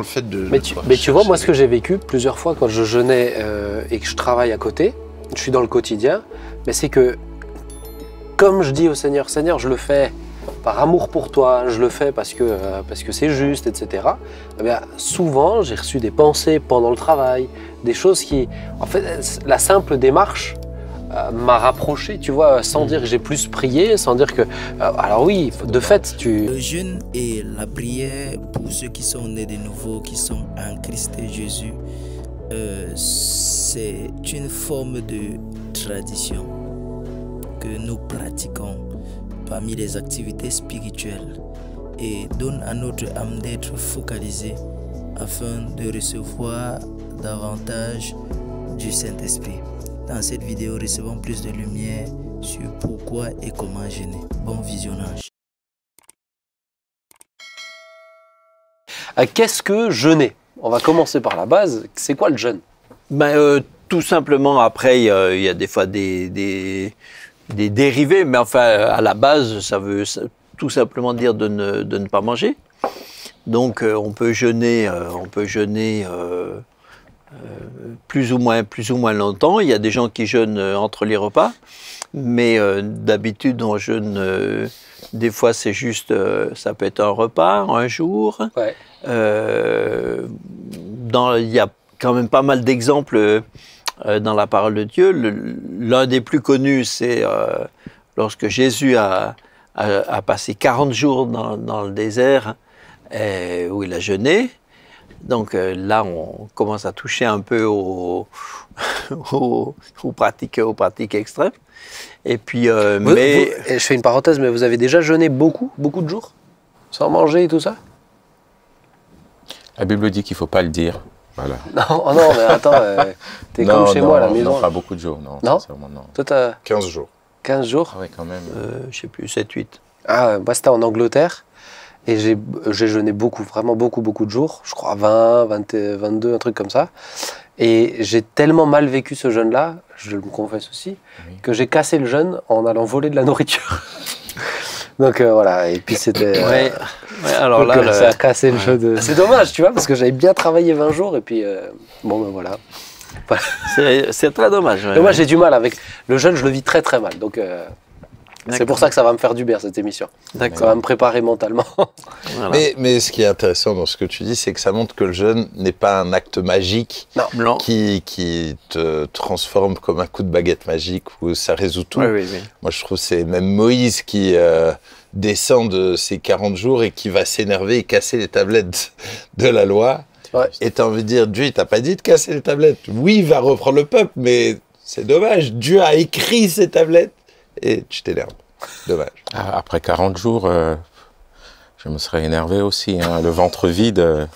le fait de... Mais tu vois, moi, ce que j'ai vécu plusieurs fois quand je jeûnais et que je travaille à côté, je suis dans le quotidien, mais c'est que, comme je dis au Seigneur, Seigneur, je le fais par amour pour toi, je le fais parce que c'est juste, etc. Eh bien, souvent, j'ai reçu des pensées pendant le travail, des choses qui... En fait, la simple démarche m'a rapproché, tu vois, sans dire que j'ai plus prié, sans dire que... alors oui, de fait, Le jeûne et la prière pour ceux qui sont nés de nouveau, qui sont en Christ et Jésus, c'est une forme de tradition que nous pratiquons parmi les activités spirituelles et donne à notre âme d'être focalisée afin de recevoir davantage du Saint-Esprit. Dans cette vidéo, recevons plus de lumière sur pourquoi et comment jeûner. Bon visionnage. Qu'est-ce que jeûner? On va commencer par la base. C'est quoi le jeûne? Tout simplement, après, il y a des fois des dérivés, mais enfin, à la base, ça veut tout simplement dire de ne pas manger. Donc, on peut jeûner plus ou moins longtemps. Il y a des gens qui jeûnent entre les repas, mais d'habitude, on jeûne, des fois, c'est juste, ça peut être un repas, un jour. Ouais. Il y a quand même pas mal d'exemples dans la parole de Dieu. L'un des plus connus, c'est lorsque Jésus a passé 40 jours dans le désert où il a jeûné. Donc là, on commence à toucher un peu aux pratiques extrêmes. Et puis, je fais une parenthèse, mais vous avez déjà jeûné beaucoup de jours? Sans manger et tout ça? La Bible dit qu'il ne faut pas le dire. Voilà. Non, oh non, mais attends, t'es comme chez moi à la maison. Non, pas beaucoup de jours, non. Non, non. Toi, t'as 15 jours. 15 jours? Ah oui, quand même. je ne sais plus, 7-8. Ah, moi, c'était en Angleterre. Et j'ai jeûné beaucoup, vraiment beaucoup de jours. Je crois 20, 22, un truc comme ça. Et j'ai tellement mal vécu ce jeûne-là, je le confesse aussi, que j'ai cassé le jeûne en allant voler de la nourriture. Donc voilà, et puis c'était... alors là, ça a cassé le jeûne. C'est dommage, tu vois, parce que j'avais bien travaillé 20 jours, et puis bon, ben voilà. C'est très dommage. Mais moi, j'ai du mal avec... Le jeûne, je le vis très mal, donc... c'est pour ça que ça va me faire du bien, cette émission. Ça va me préparer mentalement. Voilà. Mais ce qui est intéressant dans ce que tu dis, c'est que ça montre que le jeûne n'est pas un acte magique qui te transforme comme un coup de baguette magique où ça résout tout. Oui. Moi, je trouve que c'est même Moïse qui descend de ses 40 jours et qui va s'énerver et casser les tablettes de la loi. Ouais. Et tu as envie de dire, Dieu, il t'a pas dit de casser les tablettes. Oui, il va reprendre le peuple, mais c'est dommage. Dieu a écrit ces tablettes. Et tu t'énerves. Dommage. Après 40 jours, je me serais énervé aussi. Hein, le ventre vide.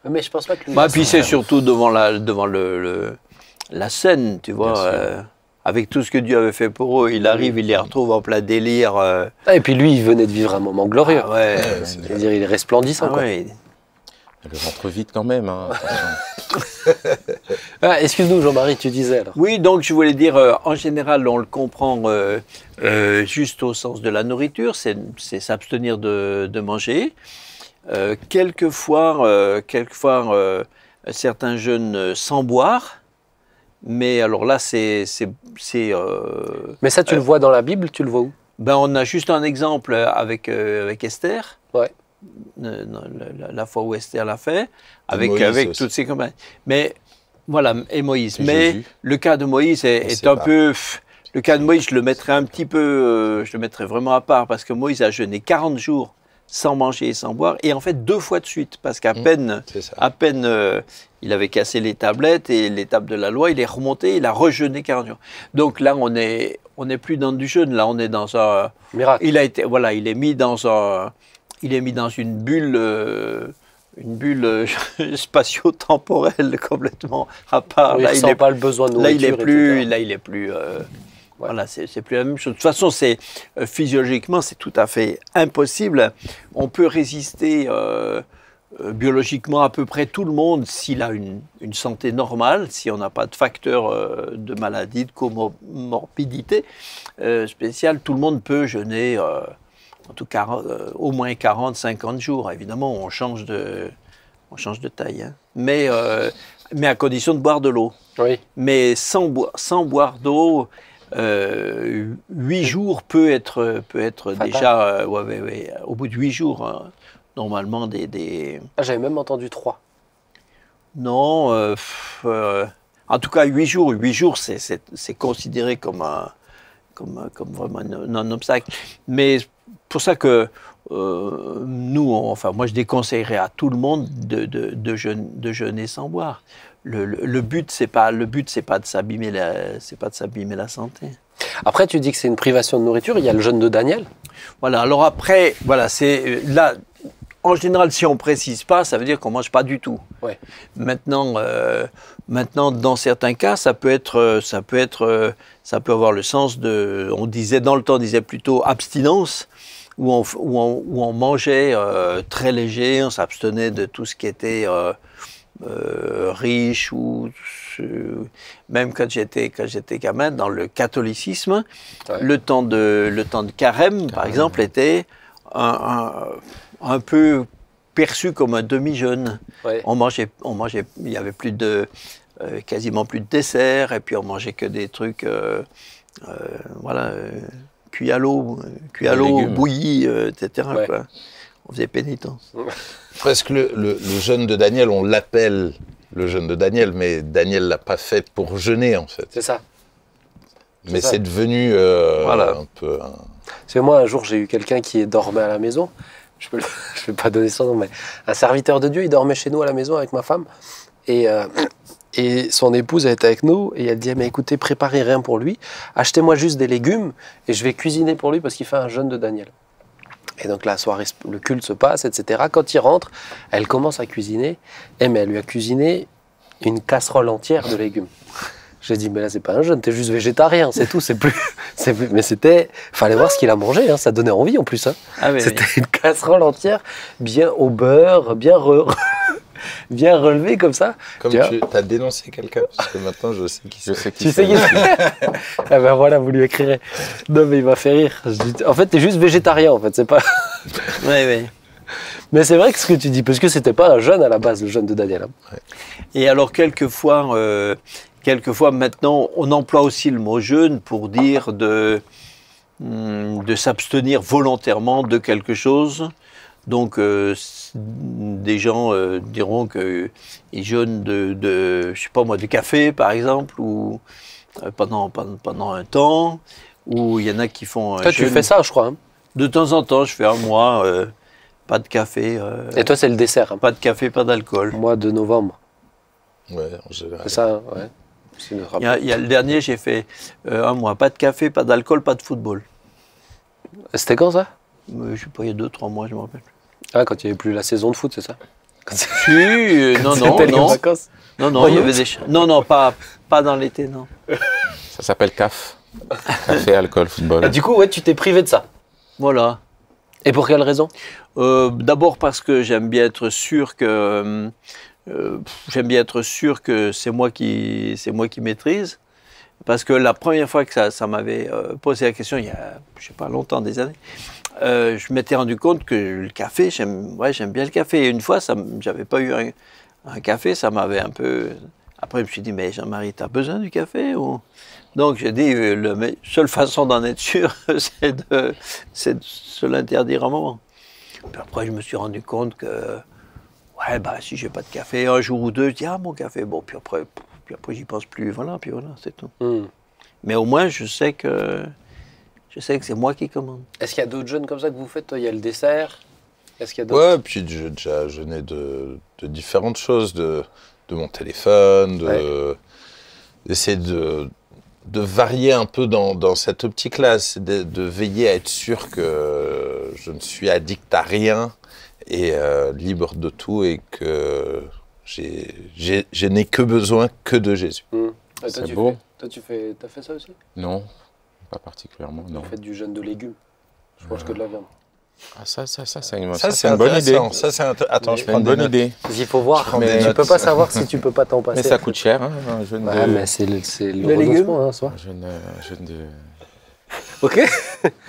Mais je pense pas que... Puis c'est surtout devant la scène, tu vois. Avec tout ce que Dieu avait fait pour eux, il arrive, il les retrouve en plein délire. Et puis lui, il venait de vivre un moment glorieux. C'est-à-dire, il est resplendissant. Quoi. Le ventre vide quand même. Hein, excuse-nous, Jean-Marie, tu disais alors. Oui, donc je voulais dire, en général, on le comprend juste au sens de la nourriture, c'est s'abstenir de manger. Quelquefois, certains jeûnent sans boire, mais alors là, c'est mais ça, tu le vois dans la Bible, tu le vois où? On a juste un exemple avec Esther. Ouais. La fois où Esther l'a fait, avec toutes ces campagnes. Mais voilà, et Moïse. Mais Jésus. Le cas de Moïse est un peu... Le cas de Moïse, je le mettrais un petit peu... je le mettrais vraiment à part, parce que Moïse a jeûné 40 jours sans manger et sans boire, et en fait 2 fois de suite, parce qu'à peine il avait cassé les tablettes et les tables de la loi, il est remonté, il a rejeûné 40 jours. Donc là, on n'est plus dans du jeûne, là on est dans un... Miracle. Il est mis dans un... Il est mis dans une bulle spatio-temporelle complètement à part. Oui, là, il n'a pas le besoin de nourriture. Là, il est plus. Voilà, c'est plus la même chose. De toute façon, physiologiquement, c'est tout à fait impossible. On peut résister biologiquement à peu près tout le monde s'il a une santé normale, si on n'a pas de facteur de maladie, de comorbidité spéciale. Tout le monde peut jeûner. En tout cas, au moins 40, 50 jours. Évidemment, on change de On change de taille. Hein. Mais à condition de boire de l'eau. Oui. Mais sans boire d'eau, 8 jours peut être déjà... au bout de 8 jours, hein, normalement, Ah, j'avais même entendu 3. Non, en tout cas 8 jours. 8 jours, c'est considéré comme vraiment un obstacle. Mais pour ça que moi je déconseillerais à tout le monde de jeûner sans boire. Le but c'est pas de s'abîmer la santé. Après tu dis que c'est une privation de nourriture, il y a le jeûne de Daniel. Voilà, alors après, voilà, c'est là. En général, si on ne précise pas, ça veut dire qu'on ne mange pas du tout. Ouais. Maintenant, dans certains cas, ça peut avoir le sens de... Dans le temps, on disait plutôt abstinence, où on mangeait très léger, on s'abstenait de tout ce qui était riche, ou même quand j'étais gamin, dans le catholicisme, ouais. le temps de carême, par exemple, était un peu perçu comme un demi-jeûne. Ouais. On mangeait, il y avait quasiment plus de dessert, et puis on mangeait que des trucs, cuits à l'eau, bouillis, etc. Ouais. Quoi. On faisait pénitence. Presque le jeûne de Daniel, on l'appelle le jeûne de Daniel, mais Daniel l'a pas fait pour jeûner en fait. C'est ça. Mais c'est devenu un peu. Parce que moi, un jour, j'ai eu quelqu'un qui dormait à la maison. Je vais pas donner son nom, mais un serviteur de Dieu, il dormait chez nous à la maison avec ma femme. Et son épouse, elle était avec nous. Et elle dit, mais écoutez, préparez rien pour lui. Achetez-moi juste des légumes et je vais cuisiner pour lui parce qu'il fait un jeûne de Daniel. Et donc la soirée, le culte se passe, etc. Quand il rentre, elle commence à cuisiner. Mais elle lui a cuisiné une casserole entière de légumes. J'ai dit, mais là, c'est pas un jeûne, t'es juste végétarien, c'est tout, mais fallait voir ce qu'il a mangé, hein, ça donnait envie en plus. Hein. Ah, c'était une casserole entière, bien au beurre, bien relevée comme ça. Comme tu as dénoncé quelqu'un, parce que maintenant je sais qui c'est. Tu sais qui c'est. Ah ben voilà, vous lui écrirez. Non, mais il m'a fait rire. En fait, t'es juste végétarien, en fait, c'est pas. Oui. Mais c'est vrai que ce que tu dis, parce que c'était pas un jeûne à la base, le jeûne de Daniel. Hein. Ouais. Et alors, quelquefois, maintenant, on emploie aussi le mot jeûne pour dire de s'abstenir volontairement de quelque chose. Donc, des gens diront qu'ils jeûnent je sais pas moi, du café, par exemple, ou pendant un temps, ou il y en a qui font... Toi, tu fais ça, je crois. Hein. De temps en temps, je fais un mois, pas de café. Et toi, c'est le dessert. Hein. Pas de café, pas d'alcool. Mois de novembre. Ouais, en général. C'est ça, ouais. Il y a le dernier, j'ai fait un mois, pas de café, pas d'alcool, pas de football. C'était quand ça? Je sais pas, il y a 2-3 mois, je me rappelle. Ah, quand il n'y avait plus la saison de foot, c'est ça? Non, il y avait des... Non, pas dans l'été, non. Ça s'appelle CAF. Café, alcool, football. Ah, du coup, ouais, tu t'es privé de ça. Voilà. Et pour quelle raison? D'abord parce que j'aime bien être sûr que c'est moi qui maîtrise. Parce que la première fois que ça m'avait posé la question, il y a, je sais pas, longtemps, des années, je m'étais rendu compte que le café, j'aime bien le café. Et une fois, j'avais pas eu un café, ça m'avait un peu... Après, je me suis dit, mais Jean-Marie, tu as besoin du café ou... Donc, j'ai dit, la seule façon d'en être sûr, c'est de se l'interdire un moment. Puis après, je me suis rendu compte que, si j'ai pas de café, un jour ou deux, je dis, mon café, bon, puis après, j'y pense plus, voilà, c'est tout. Mais au moins, je sais que c'est moi qui commande. Est-ce qu'il y a d'autres jeûnes comme ça que vous faites? Toi, il y a le dessert. Est-ce qu'il y a d'autres? Ouais, puis j'ai déjà jeûné de différentes choses, de mon téléphone, d'essayer de varier un peu dans cette optique-là, c'est de veiller à être sûr que je ne suis addict à rien et libre de tout et que je n'ai que besoin que de Jésus. C'est beau. Toi, t'as fait ça aussi? Non, pas particulièrement, non. Vous faites du jeûne de légumes. Je mange que de la viande. Ah, ça c'est une bonne idée. Attends, je prends une bonne idée. Il faut voir, mais tu peux pas savoir si tu peux pas t'en passer. Mais ça coûte cher, hein, un jeûne de... mais c'est le renoncement, hein, soit. Un jeûne de... Ok.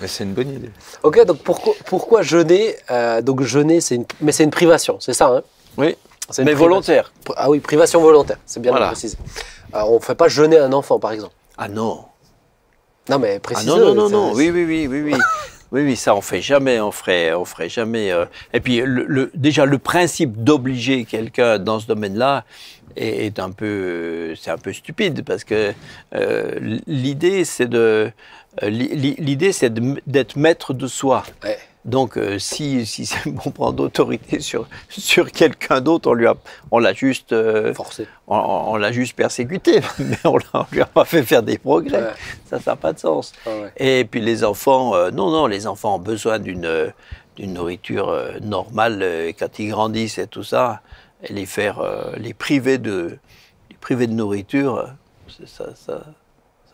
Mais c'est une bonne idée. Ok, donc pourquoi jeûner? Donc jeûner, c'est une privation, c'est ça, hein? Oui. Mais volontaire. Ah oui, privation volontaire, c'est bien de le préciser. On ne fait pas jeûner un enfant, par exemple. Ah non. Non, mais précisez. Ah non. Oui, ça on fait jamais, on ferait jamais. Et puis déjà le principe d'obliger quelqu'un dans ce domaine-là c'est un peu stupide parce que l'idée c'est d'être maître de soi. Ouais. Donc si c'est bon prendre d'autorité sur quelqu'un d'autre, on l'a juste forcé. On l'a juste persécuté, mais on lui a pas fait faire des progrès. Ouais. Ça n'a pas de sens. Ah ouais. Et puis les enfants, non, les enfants ont besoin d'une nourriture normale quand ils grandissent et tout ça. Et les priver de nourriture, ça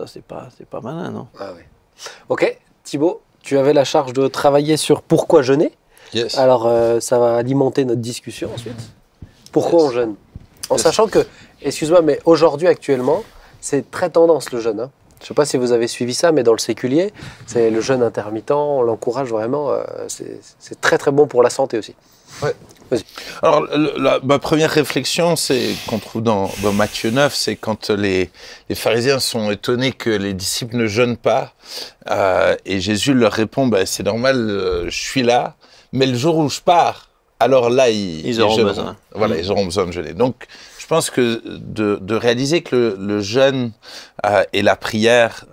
c'est pas malin, non? Ah ouais. Ok, Thibaut, tu avais la charge de travailler sur pourquoi jeûner. Yes. Alors ça va alimenter notre discussion ensuite. Pourquoi on jeûne? En sachant que, excuse-moi, mais aujourd'hui, actuellement, c'est très tendance le jeûne. Hein. Je ne sais pas si vous avez suivi ça, mais dans le séculier, c'est le jeûne intermittent, on l'encourage vraiment. C'est très très bon pour la santé aussi. Ouais. Alors, ma première réflexion, c'est qu'on trouve dans Matthieu 9, c'est quand les pharisiens sont étonnés que les disciples ne jeûnent pas, et Jésus leur répond, c'est normal, je suis là, mais le jour où je pars, alors là, ils auront besoin. Voilà, ils auront besoin de jeûner. Donc, je pense que de réaliser que le jeûne et la prière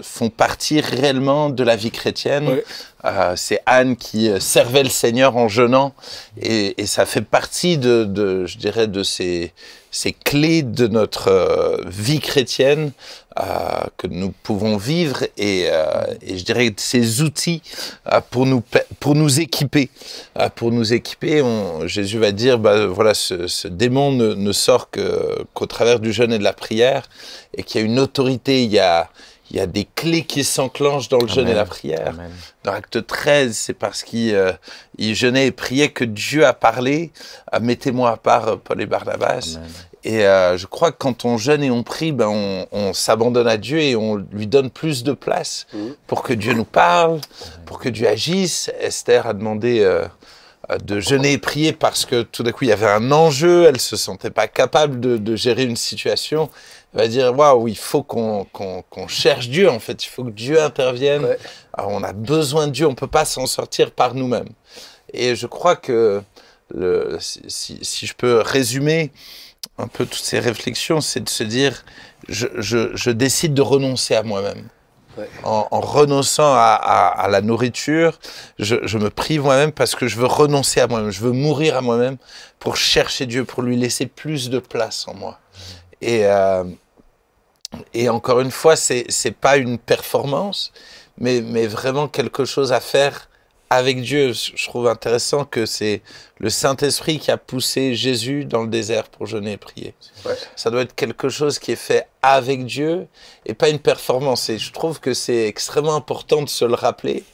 font partie réellement de la vie chrétienne. Oui. C'est Anne qui servait le Seigneur en jeûnant, et ça fait partie je dirais, de ces clés de notre vie chrétienne que nous pouvons vivre, et je dirais ces outils pour nous équiper. Jésus va dire, voilà, ce démon ne sort qu'au travers du jeûne et de la prière, et qu'il y a une autorité, il y a des clés qui s'enclenchent dans le jeûne et la prière. Amen. Dans Acte 13, c'est parce qu'il jeûnait et priait que Dieu a parlé. Mettez-moi à part Paul et Barnabas. Amen. Et je crois que quand on jeûne et on prie, on s'abandonne à Dieu et on lui donne plus de place pour que Dieu nous parle, pour que Dieu agisse. Esther a demandé de jeûner et prier parce que tout d'un coup il y avait un enjeu, elle se sentait pas capable de gérer une situation. Elle va dire, waouh, il faut qu'on cherche Dieu, en fait, il faut que Dieu intervienne. Ouais. Alors, on a besoin de Dieu, on peut pas s'en sortir par nous-mêmes. Et je crois que si je peux résumer un peu toutes ces réflexions, c'est de se dire, je décide de renoncer à moi-même. Ouais. En renonçant à la nourriture, je me prive moi-même parce que je veux renoncer à moi-même, je veux mourir à moi-même pour chercher Dieu, pour lui laisser plus de place en moi. Et encore une fois, c'est pas une performance, mais vraiment quelque chose à faire avec Dieu. Je trouve intéressant que c'est le Saint-Esprit qui a poussé Jésus dans le désert pour jeûner et prier. Ouais. Ça doit être quelque chose qui est fait avec Dieu et pas une performance. Et je trouve que c'est extrêmement important de se le rappeler,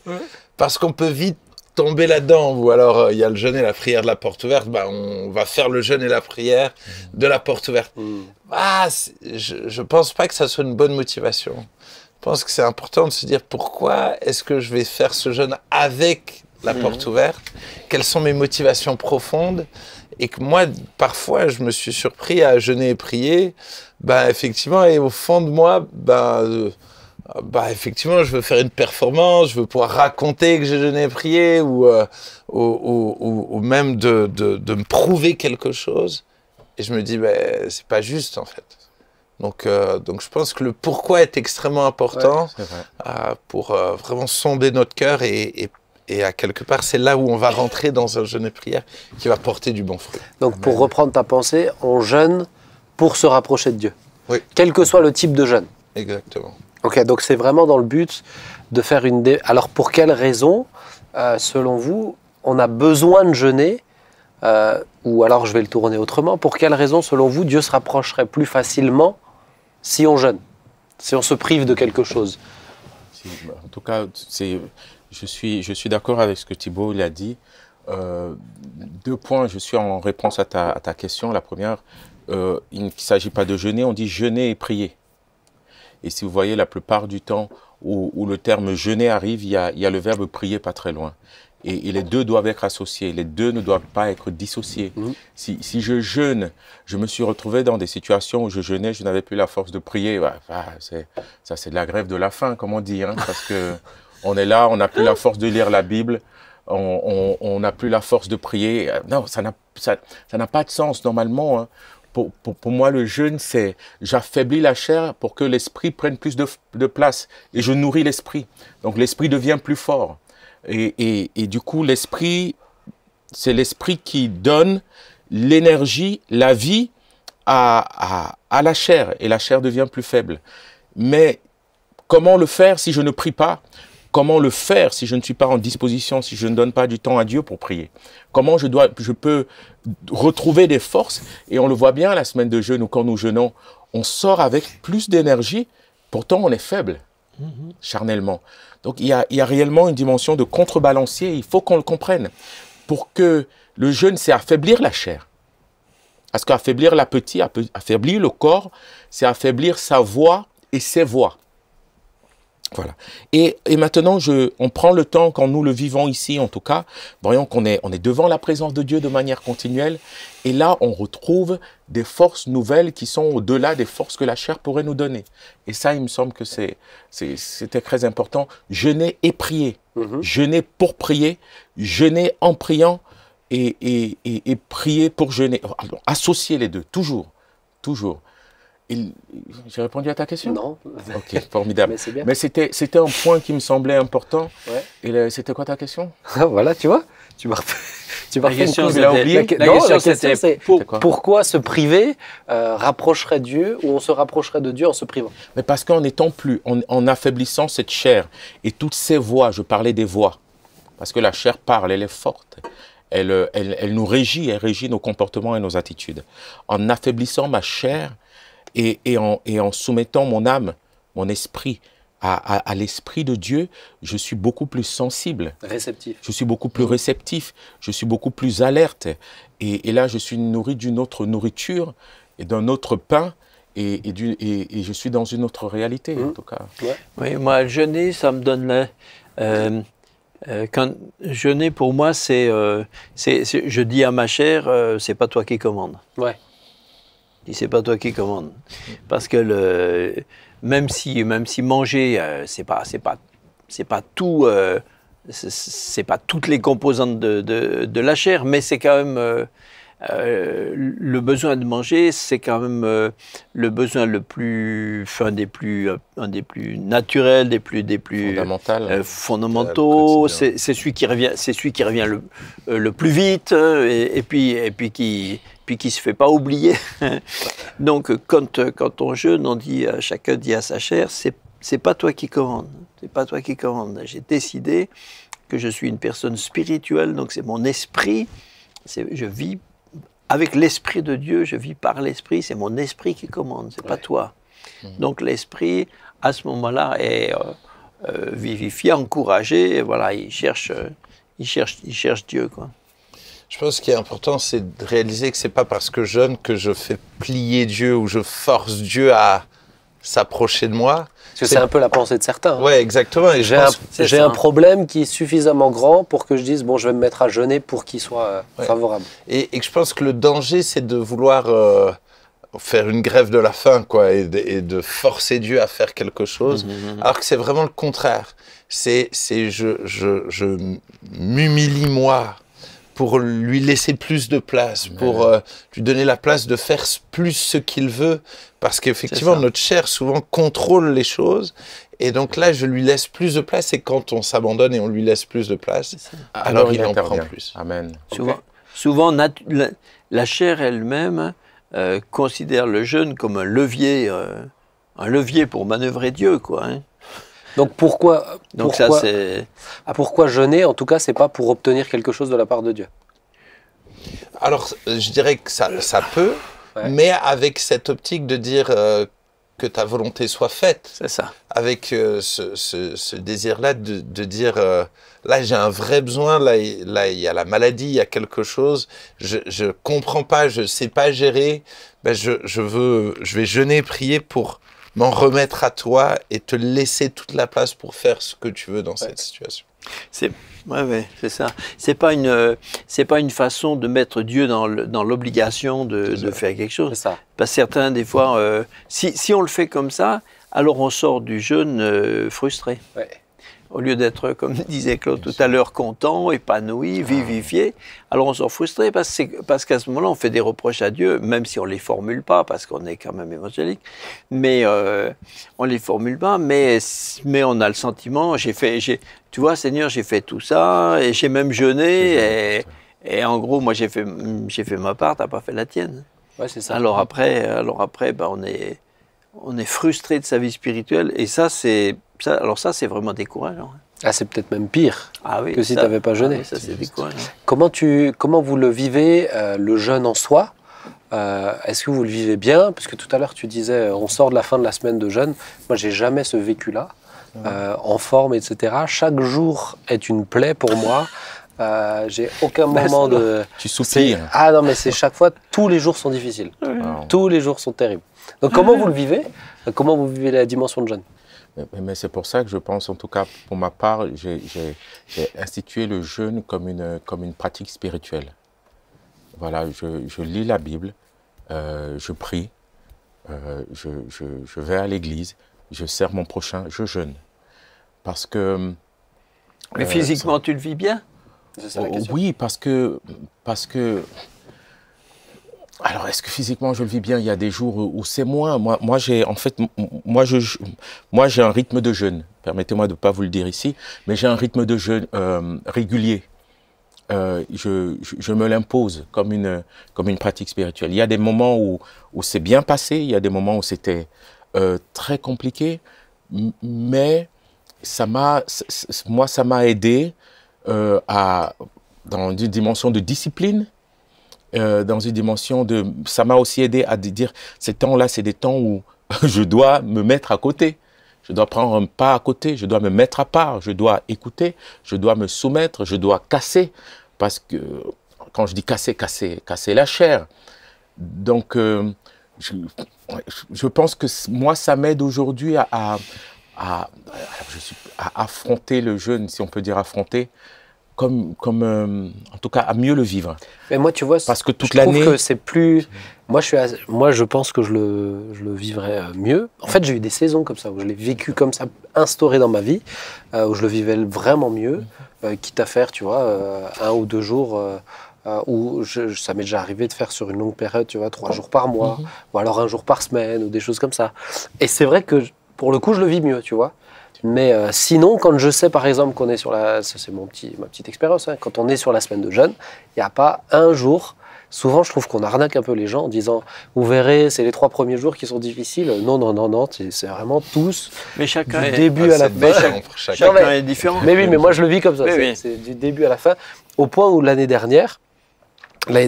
parce qu'on peut vite tomber là-dedans, ou alors il y a le jeûne et la prière de la porte ouverte, on va faire le jeûne et la prière de la porte ouverte. Je pense pas que ça soit une bonne motivation. Je pense que c'est important de se dire, pourquoi est-ce que je vais faire ce jeûne avec la porte ouverte? Quelles sont mes motivations profondes? Et que moi, parfois, je me suis surpris à jeûner et prier, effectivement, et au fond de moi, effectivement, je veux faire une performance, je veux pouvoir raconter que j'ai jeûné et prié, ou même de me prouver quelque chose. Et je me dis, c'est pas juste, en fait. Donc je pense que le pourquoi est extrêmement important, pour vraiment sonder notre cœur, et à quelque part, c'est là où on va rentrer dans un jeûne et prière qui va porter du bon fruit. Donc, pour reprendre ta pensée, on jeûne pour se rapprocher de Dieu. Oui. Quel que soit le type de jeûne. Exactement. Ok, donc c'est vraiment dans le but de faire une... Alors, pour quelle raison, selon vous, on a besoin de jeûner, ou alors je vais le tourner autrement, pour quelle raison, selon vous, Dieu se rapprocherait plus facilement si on jeûne, si on se prive de quelque chose? En tout cas, je suis d'accord avec ce que Thibaut il a dit. 2 points, je suis en réponse à ta question. La première, il ne s'agit pas de jeûner, on dit jeûner et prier. Et si vous voyez, la plupart du temps où le terme jeûner arrive, il y a le verbe prier pas très loin. Et les deux doivent être associés. Les deux ne doivent pas être dissociés. Si je jeûne, je me suis retrouvé dans des situations où je jeûnais, je n'avais plus la force de prier. Ça, c'est de la grève de la faim, comme on dit. Hein, parce que on est là, on n'a plus la force de lire la Bible, on n'a plus la force de prier. Non, ça n'a pas de sens normalement. Hein. Pour moi, le jeûne, c'est j'affaiblis la chair pour que l'esprit prenne plus de place. Et je nourris l'esprit. Donc l'esprit devient plus fort. Et du coup, l'esprit, c'est l'esprit qui donne l'énergie, la vie à la chair. Et la chair devient plus faible. Mais comment le faire si je ne prie pas? Comment le faire si je ne suis pas en disposition, si je ne donne pas du temps à Dieu pour prier? Comment je peux retrouver des forces? Et on le voit bien la semaine de jeûne ou quand nous jeûnons, on sort avec plus d'énergie, pourtant on est faible, charnellement. Donc il y a réellement une dimension de contrebalancier, il faut qu'on le comprenne. Pour que le jeûne, c'est affaiblir la chair. Parce qu'affaiblir l'appétit, affaiblir le corps, c'est affaiblir sa voix et ses voix. Voilà. Et maintenant, on prend le temps, quand nous le vivons ici, en tout cas, voyons qu'on est devant la présence de Dieu de manière continuelle. Et là, on retrouve des forces nouvelles qui sont au-delà des forces que la chair pourrait nous donner. Et ça, il me semble que c'était très important. Jeûner et prier. Jeûner pour prier, jeûner en priant et prier pour jeûner. Alors, associer les deux, toujours. Toujours. J'ai répondu à ta question? Non. Ok, formidable. Mais c'était un point qui me semblait important. Ouais. Et c'était quoi ta question? Voilà, tu vois, tu m'as la question, oublié. La question c'est pourquoi se priver rapprocherait Dieu, ou on se rapprocherait de Dieu en se privant? Mais parce qu'en étant en affaiblissant cette chair et toutes ces voix, je parlais des voix, parce que la chair parle, elle est forte. Elle nous régit, elle régit nos comportements et nos attitudes. En affaiblissant ma chair, et en soumettant mon âme, mon esprit à l'esprit de Dieu, je suis beaucoup plus sensible. Réceptif. Je suis beaucoup plus réceptif, je suis beaucoup plus alerte. Et là, je suis nourri d'une autre nourriture et d'un autre pain. Et je suis dans une autre réalité, en tout cas. Ouais. Oui, moi, jeûner, ça me donne quand jeûner, pour moi, je dis à ma chair, c'est pas toi qui commandes. Ouais. C'est pas toi qui commande, parce que même si manger c'est pas tout, c'est pas toutes les composantes de la chair, mais c'est quand même le besoin de manger, c'est quand même le besoin le plus, un des plus naturels, des plus fondamentaux. C'est celui qui revient le plus vite, et puis qui se fait pas oublier. Donc quand on jeûne, chacun dit à sa chair, c'est pas toi qui commandes, c'est pas toi qui commandes. J'ai décidé que je suis une personne spirituelle, donc c'est mon esprit, je vis avec l'esprit de Dieu, je vis par l'esprit, c'est mon esprit qui commande, c'est pas toi. Donc l'esprit, à ce moment-là, est vivifié, encouragé, et voilà, il cherche Dieu, quoi. Je pense qu'il est important, c'est de réaliser que c'est pas parce que je jeûne que je fais plier Dieu ou je force Dieu à s'approcher de moi. Parce que c'est un peu la pensée de certains. Ouais, exactement. Et j'ai un problème qui est suffisamment grand pour que je dise, bon, je vais me mettre à jeûner pour qu'il soit favorable. Et que je pense que le danger, c'est de vouloir faire une grève de la faim, quoi, et de forcer Dieu à faire quelque chose, alors que c'est vraiment le contraire. Je m'humilie moi, pour lui laisser plus de place, pour lui donner la place de faire plus ce qu'il veut, parce qu'effectivement, notre chair souvent contrôle les choses, et donc là, je lui laisse plus de place, et quand on s'abandonne et on lui laisse plus de place, alors il en prend plus. Amen. Souvent la chair elle-même considère le jeûne comme un levier pour manœuvrer Dieu, quoi, hein. Donc pourquoi jeûner? En tout cas, c'est pas pour obtenir quelque chose de la part de Dieu. Alors, je dirais que ça peut, mais avec cette optique de dire que ta volonté soit faite. C'est ça. Avec ce désir-là de dire, là j'ai un vrai besoin, là il y a la maladie, il y a quelque chose, je comprends pas, je sais pas gérer, ben je vais jeûner, prier pour m'en remettre à toi et te laisser toute la place pour faire ce que tu veux dans cette situation. Ouais, c'est ça. C'est pas une façon de mettre Dieu dans l'obligation de faire quelque chose. Ça. Parce que certains, des fois, si on le fait comme ça, alors on sort du jeûne frustré. Ouais. Au lieu d'être, comme disait Claude tout à l'heure, content, épanoui, vivifié, alors on sort frustré parce qu'à ce moment-là, on fait des reproches à Dieu, même si on ne les formule pas, parce qu'on est quand même évangélique, mais on ne les formule pas, mais on a le sentiment, tu vois, Seigneur, j'ai fait tout ça, et j'ai même jeûné, et en gros, moi, j'ai fait ma part, tu n'as pas fait la tienne. Ouais, c'est ça. Alors après ben, on est frustré de sa vie spirituelle, et ça, c'est vraiment décourageant. Ah, c'est peut-être même pire que si tu n'avais pas jeûné. Ça, c'est décourageant. Comment vous le vivez, le jeûne en soi? Est-ce que vous le vivez bien? Parce que tout à l'heure, tu disais, on sort de la fin de la semaine de jeûne. Moi, j'ai jamais ce vécu-là, en forme, etc. Chaque jour est une plaie pour moi. J'ai aucun moment de... Tu soupires. Ah non, mais c'est chaque fois, tous les jours sont difficiles. Tous les jours sont terribles. Donc comment vous le vivez? Comment vous vivez la dimension de jeûne? Mais c'est pour ça que je pense, en tout cas pour ma part, j'ai institué le jeûne comme une pratique spirituelle. Voilà, je lis la Bible, je prie, je vais à l'église, je sers mon prochain, je jeûne. Parce que... Mais physiquement, tu le vis bien? Oui, parce que... Alors, est-ce que physiquement je le vis bien? Il y a des jours où c'est moins. Moi j'ai un rythme de jeûne. Permettez-moi de ne pas vous le dire ici, mais j'ai un rythme de jeûne régulier. Je me l'impose comme une pratique spirituelle. Il y a des moments où c'est bien passé, il y a des moments où c'était très compliqué, mais ça m'a aidé dans une dimension de discipline. Dans une dimension de... Ça m'a aussi aidé à dire, ces temps-là, c'est des temps où je dois me mettre à côté. Je dois prendre un pas à côté, je dois me mettre à part, je dois écouter, je dois me soumettre, je dois casser. Parce que, quand je dis casser la chair. Donc, je pense que moi, ça m'aide aujourd'hui à affronter le jeûne, si on peut dire affronter, en tout cas, à mieux le vivre. Mais moi, tu vois, parce que toute l'année, je trouve que c'est plus... Moi, je pense que je le vivrais mieux. En fait, j'ai eu des saisons comme ça, où je l'ai vécu comme ça, instauré dans ma vie, où je le vivais vraiment mieux, quitte à faire, tu vois, 1 ou 2 jours, où ça m'est déjà arrivé de faire sur une longue période, tu vois, 3 jours par mois, ou alors 1 jour par semaine, ou des choses comme ça. Et c'est vrai que, pour le coup, je le vis mieux, tu vois. Mais sinon, quand je sais par exemple qu'on est sur ça c'est ma petite expérience, hein, quand on est sur la semaine de jeûne, il n'y a pas un jour, souvent je trouve qu'on arnaque un peu les gens en disant « vous verrez, c'est les 3 premiers jours qui sont difficiles ». Non, c'est vraiment tous, mais chacun du début à la fin. Chacun est différent. Mais oui, mais moi je le vis comme ça, c'est du début à la fin, au point où l'année dernière, j'ai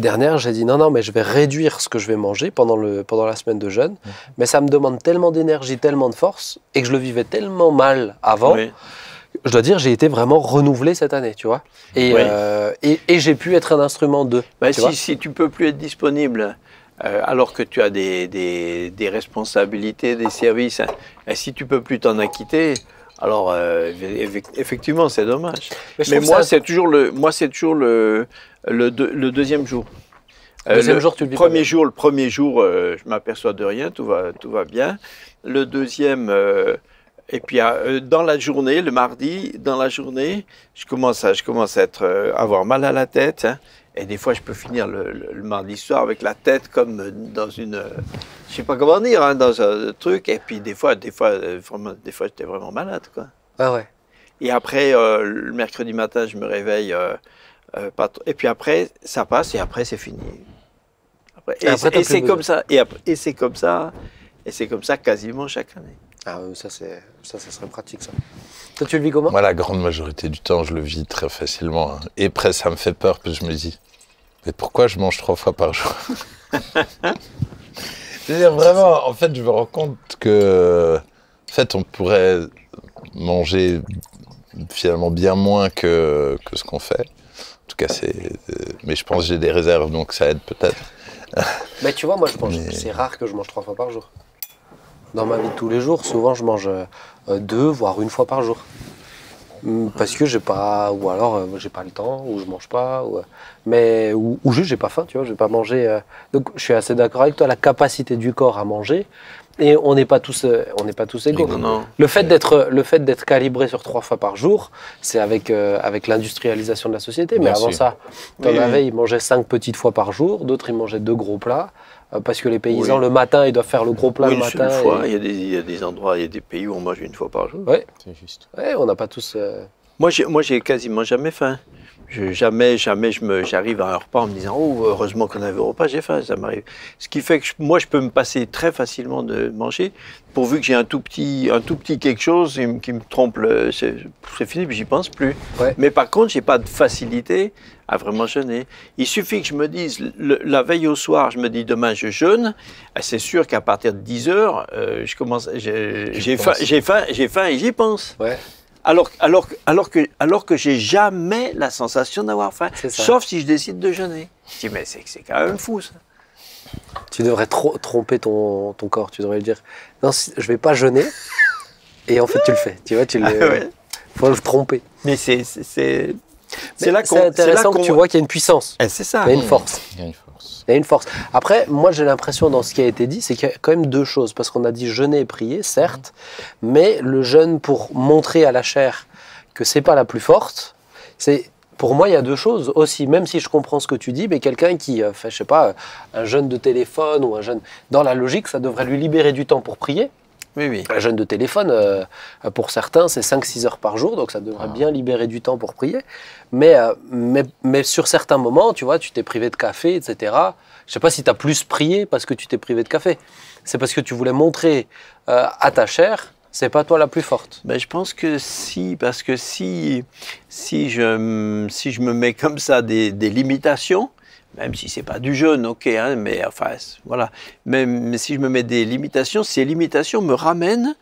dit non, mais je vais réduire ce que je vais manger pendant la semaine de jeûne. Mais ça me demande tellement d'énergie, tellement de force, et que je le vivais tellement mal avant. Je dois dire, j'ai été vraiment renouvelé cette année, tu vois. Et j'ai pu être un instrument de. Bah, si tu peux plus être disponible, alors que tu as des responsabilités, des services, hein, et si tu peux plus t'en acquitter. Alors, effectivement, c'est dommage. Mais moi, c'est toujours le deuxième jour. Jour, tu le vis le premier jour, je m'aperçois de rien, tout va bien. Le deuxième, et puis dans la journée, le mardi, dans la journée, je commence à avoir mal à la tête. Hein, et des fois, je peux finir le mardi soir avec la tête comme dans une... je sais pas comment dire, hein, dans un truc. Et puis des fois, j'étais vraiment malade, quoi. Ah ouais. Et après, le mercredi matin, je me réveille. Et puis après, ça passe et après, c'est fini. Et c'est comme ça. Et c'est comme ça. Et c'est comme ça quasiment chaque année. Ah, ça serait pratique, ça. Toi, tu le vis comment? Moi, la grande majorité du temps, je le vis très facilement. Hein. Et après, ça me fait peur parce que je me dis, mais pourquoi je mange 3 fois par jour? C'est-à-dire vraiment, en fait, je me rends compte que, en fait, on pourrait manger finalement bien moins que ce qu'on fait. En tout cas, mais je pense que j'ai des réserves, donc ça aide peut-être. Mais tu vois, moi, je pense que c'est rare que je mange 3 fois par jour. Dans ma vie de tous les jours, souvent, je mange 2, voire 1 fois par jour. Parce que j'ai pas, ou alors j'ai pas le temps, ou je mange pas, ou juste j'ai pas faim, tu vois, je vais pas manger. Donc je suis assez d'accord avec toi, la capacité du corps à manger, et on n'est pas tous égaux. Non. Le fait d'être calibré sur 3 fois par jour, c'est avec l'industrialisation de la société. Mais avant ça, t'en avais, ils mangeaient 5 petites fois par jour, d'autres ils mangeaient 2 gros plats. Parce que les paysans, le matin, ils doivent faire le gros plat le matin. Une fois. Il y a des endroits, il y a des pays où on mange 1 fois par jour. Ouais. C'est juste. Ouais, on n'a pas tous... Moi, j'ai quasiment jamais faim. Jamais j'arrive à un repas en me disant « Oh, heureusement qu'on avait au repas, j'ai faim », ça m'arrive. Ce qui fait que moi, je peux me passer très facilement de manger, pourvu que j'ai un tout petit quelque chose qui me trompe, c'est fini, puis j'y pense plus. Ouais. Mais par contre, j'ai pas de facilité à vraiment jeûner. Il suffit que je me dise, la veille au soir, je me dis demain je jeûne, c'est sûr qu'à partir de 10 heures, j'ai faim et j'y pense. Ouais. Alors que j'ai jamais la sensation d'avoir faim, sauf si je décide de jeûner. Je dis, mais c'est quand même fou, ça. Tu devrais tromper ton corps, tu devrais lui dire, non, je vais pas jeûner, et en fait tu le fais, tu vois, faut le tromper. Mais c'est intéressant que tu vois qu'il y a une puissance, c'est ça. Il y a une force. Il y a une force. Il y a une force. Après, moi j'ai l'impression dans ce qui a été dit, c'est qu'il y a quand même 2 choses, parce qu'on a dit jeûner et prier, certes, mais le jeûne pour montrer à la chair que c'est pas la plus forte, pour moi il y a 2 choses aussi, même si je comprends ce que tu dis, mais quelqu'un qui fait, je sais pas, un jeûne de téléphone ou un jeûne, dans la logique, ça devrait lui libérer du temps pour prier. Oui. Un jeûne de téléphone, pour certains, c'est 5-6 heures par jour, donc ça devrait bien libérer du temps pour prier. Mais sur certains moments, tu vois, tu t'es privé de café, etc. Je ne sais pas si tu as plus prié parce que tu t'es privé de café. C'est parce que tu voulais montrer à ta chair, c'est pas toi la plus forte. Ben, je pense que si, parce que si je me mets comme ça des limitations, même si c'est pas du jeûne, ok, hein, mais enfin, voilà. Mais si je me mets des limitations, ces limitations me ramènent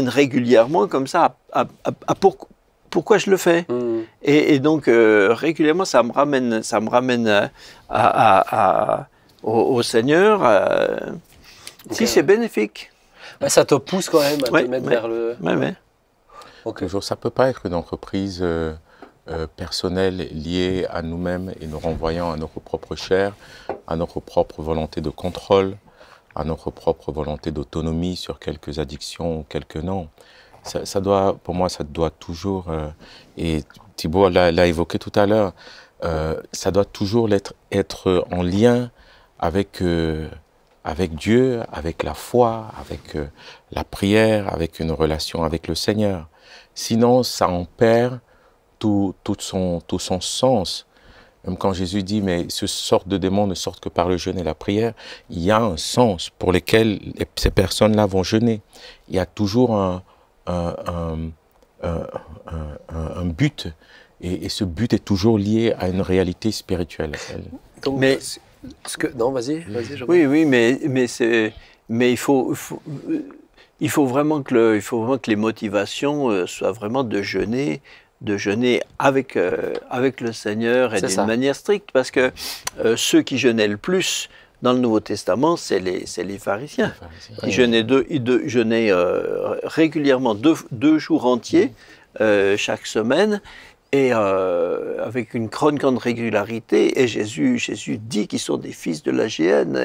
régulièrement comme ça à pourquoi je le fais. Et donc régulièrement, ça me ramène au Seigneur. Si c'est bénéfique. Ouais, ça te pousse quand même à te mettre vers le... Ouais. Okay. Ça ne peut pas être une entreprise personnelle liée à nous-mêmes et nous renvoyant à notre propre chair, à notre propre volonté de contrôle, à notre propre volonté d'autonomie sur quelques addictions ou quelques non. Pour moi, ça doit toujours, et Thibaut l'a évoqué tout à l'heure, ça doit toujours être en lien avec Dieu, avec la foi, avec la prière, avec une relation avec le Seigneur. Sinon, ça en perd tout son sens. Même quand Jésus dit, mais ce sorte de démons ne sortent que par le jeûne et la prière, il y a un sens pour lequel ces personnes-là vont jeûner. Il y a toujours un but, et ce but est toujours lié à une réalité spirituelle. Donc, mais non, vas-y. Oui, mais il faut vraiment que les motivations soient vraiment de jeûner avec le Seigneur et d'une manière stricte, parce que ceux qui jeûnaient le plus dans le Nouveau Testament, c'est les pharisiens. Ils jeûnaient régulièrement 2 jours entiers chaque semaine, et avec une grande régularité. Et Jésus dit qu'ils sont des fils de la géhenne.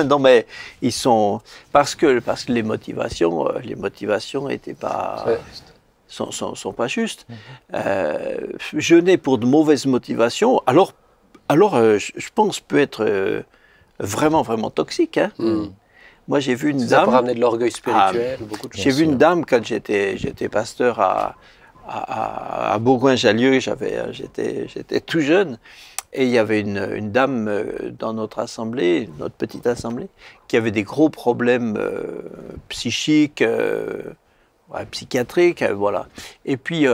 Non, mais ils sont parce que les motivations étaient pas sont pas justes. Jeûner pour de mauvaises motivations, alors je pense peut être vraiment toxique. Hein. Moi, j'ai vu une dame. Ça peut ramener de l'orgueil spirituel. J'ai vu une dame quand j'étais pasteur à Bourgoin-Jallieu, j'étais tout jeune, et il y avait une dame dans notre petite assemblée, qui avait des gros problèmes psychiques, psychiatriques, voilà. Et puis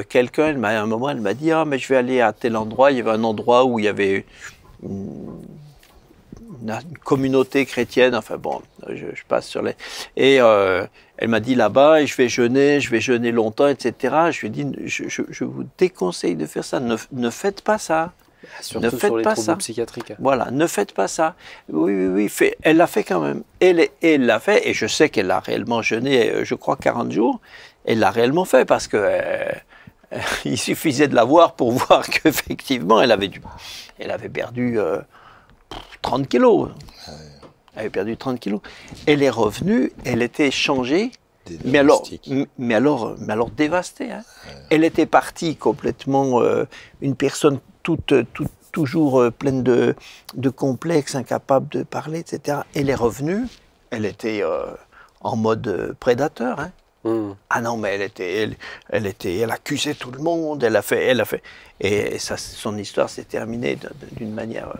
quelqu'un, à un moment, elle m'a dit, mais je vais aller à tel endroit. Il y avait un endroit où il y avait une communauté chrétienne, enfin bon, je passe sur les... Et elle m'a dit là-bas, je vais jeûner longtemps, etc. Je lui ai dit, je vous déconseille de faire ça, ne faites pas ça. Surtout ne faites sur les pas troubles ça. psychiatriques. Voilà, ne faites pas ça. Oui, elle l'a fait quand même. Elle l'a fait, et je sais qu'elle a réellement jeûné, je crois, 40 jours. Elle l'a réellement fait parce que il suffisait de la voir pour voir qu'effectivement, elle avait perdu 30 kilos. Elle avait perdu 30 kilos. Elle est revenue, elle était changée, mais alors dévastée. Hein. Elle était partie complètement, une personne toujours pleine de complexes, incapable de parler, etc. Elle est revenue, elle était en mode prédateur. Hein. Ah non, mais elle accusait tout le monde, elle a fait, et ça, son histoire s'est terminée d'une manière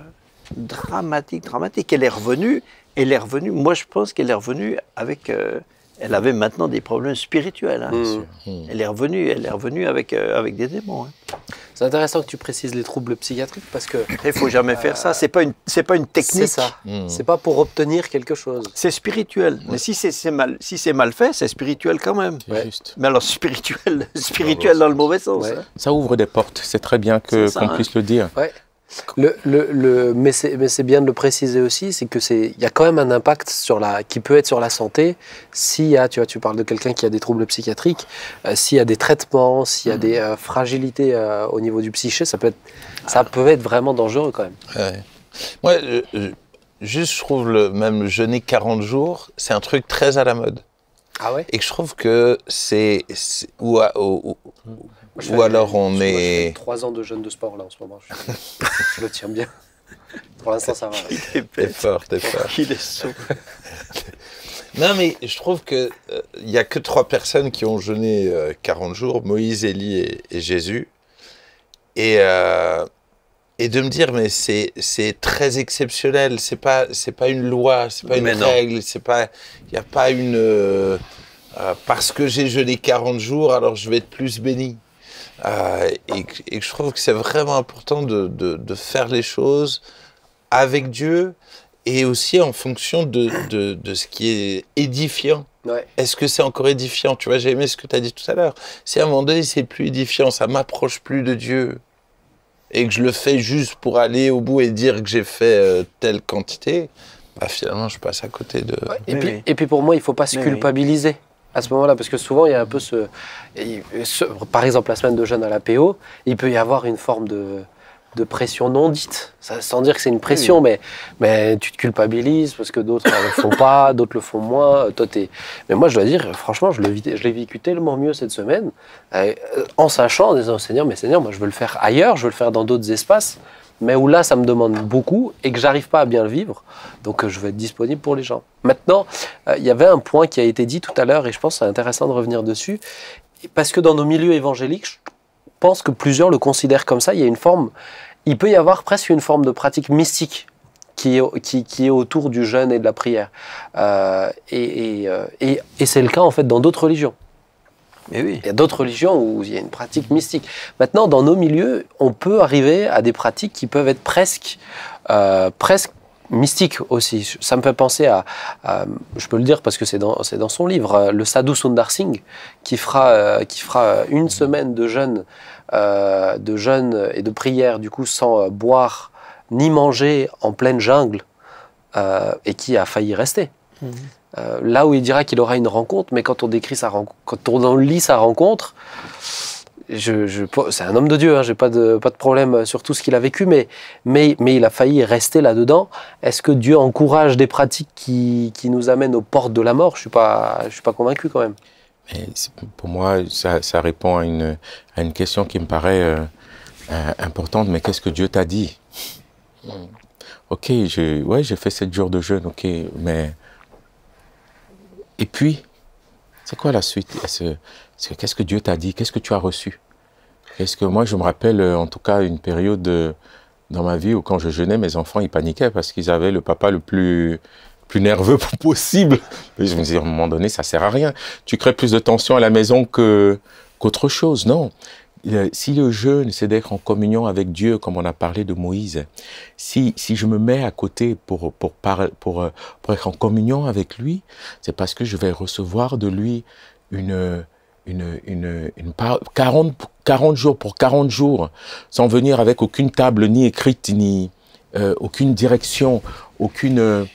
dramatique. Elle est revenue, moi je pense qu'elle est revenue avec, elle avait maintenant des problèmes spirituels. Hein. Elle est revenue avec des démons. Hein. C'est intéressant que tu précises les troubles psychiatriques parce que il faut jamais faire ça. C'est pas une technique. C'est ça. C'est pas pour obtenir quelque chose. C'est spirituel. Mais si c'est mal fait, c'est spirituel quand même. Juste. Mais alors spirituel dans le mauvais sens. Ouais. Hein. Ça ouvre des portes. C'est très bien qu'on puisse le dire. Ouais. Mais c'est bien de le préciser aussi, c'est que il y a quand même un impact qui peut être sur la santé s'il y a, tu parles de quelqu'un qui a des troubles psychiatriques, s'il y a des traitements, s'il y a des fragilités au niveau du psyché, ça peut être vraiment dangereux quand même. Ouais. Moi, je trouve même jeûner 40 jours, c'est un truc très à la mode. Ah ouais. Et que je trouve que ou alors on est... Je fais 3 ans de jeûne de sport là en ce moment. Je le tiens bien. Pour l'instant ça va. T'es fort. Il est saut. Non mais je trouve que il y a que 3 personnes qui ont jeûné 40 jours, Moïse, Élie et Jésus. Et de me dire mais c'est très exceptionnel, c'est pas une loi, c'est pas une règle, il y a pas une parce que j'ai jeûné 40 jours alors je vais être plus béni. Et je trouve que c'est vraiment important de faire les choses avec Dieu et aussi en fonction de ce qui est édifiant. Ouais. Est-ce que c'est encore édifiant? Tu vois, j'ai aimé ce que tu as dit tout à l'heure. Si à un moment donné, c'est plus édifiant, ça m'approche plus de Dieu et que je le fais juste pour aller au bout et dire que j'ai fait telle quantité, bah finalement, je passe à côté de... Ouais. Et puis pour moi, il ne faut pas se culpabiliser. À ce moment-là, parce que souvent il y a un peu par exemple la semaine de jeûne à l'APO, il peut y avoir une forme de pression non dite, sans dire que c'est une pression, mais tu te culpabilises parce que d'autres ne le font pas, d'autres le font moins. Mais moi je dois dire, franchement, je l'ai vécu tellement mieux cette semaine, en sachant, en disant Seigneur, moi je veux le faire ailleurs, je veux le faire dans d'autres espaces, mais où là ça me demande beaucoup et que j'arrive pas à bien le vivre, donc je veux être disponible pour les gens. Maintenant, il y avait un point qui a été dit tout à l'heure et je pense que c'est intéressant de revenir dessus, parce que dans nos milieux évangéliques, je pense que plusieurs le considèrent comme ça, il peut y avoir presque une forme de pratique mystique qui est autour du jeûne et de la prière. Et c'est le cas en fait dans d'autres religions. Mais oui. Il y a d'autres religions où il y a une pratique mystique. Maintenant, dans nos milieux, on peut arriver à des pratiques qui peuvent être presque mystiques aussi. Ça me fait penser à je peux le dire parce que c'est dans son livre, le Sadhu Sundar Singh, qui fera une semaine de jeûne et de prière, du coup, sans boire ni manger en pleine jungle, et qui a failli rester. Là où il dira qu'il aura une rencontre, mais quand on décrit quand on lit sa rencontre, c'est un homme de Dieu, hein, j'ai pas de problème sur tout ce qu'il a vécu, mais il a failli rester là-dedans. Est-ce que Dieu encourage des pratiques qui nous amènent aux portes de la mort? Je suis pas convaincu quand même. Mais pour moi, ça répond à une question qui me paraît importante. Mais qu'est-ce que Dieu t'a dit? Ok, j'ai fait 7 jours de jeûne, ok, mais... Et puis, c'est quoi la suite? Qu'est-ce que Dieu t'a dit? Qu'est-ce que tu as reçu? Moi, je me rappelle en tout cas une période dans ma vie où quand je jeûnais, mes enfants, ils paniquaient parce qu'ils avaient le papa le plus nerveux possible. Et je me disais, à un moment donné, ça sert à rien. Tu crées plus de tension à la maison qu'autre chose. Non. Si le jeûne, c'est d'être en communion avec Dieu, comme on a parlé de Moïse, si je me mets à côté pour être en communion avec lui, c'est parce que je vais recevoir de lui 40 jours pour 40 jours, sans venir avec aucune table ni écrite, ni aucune direction, aucune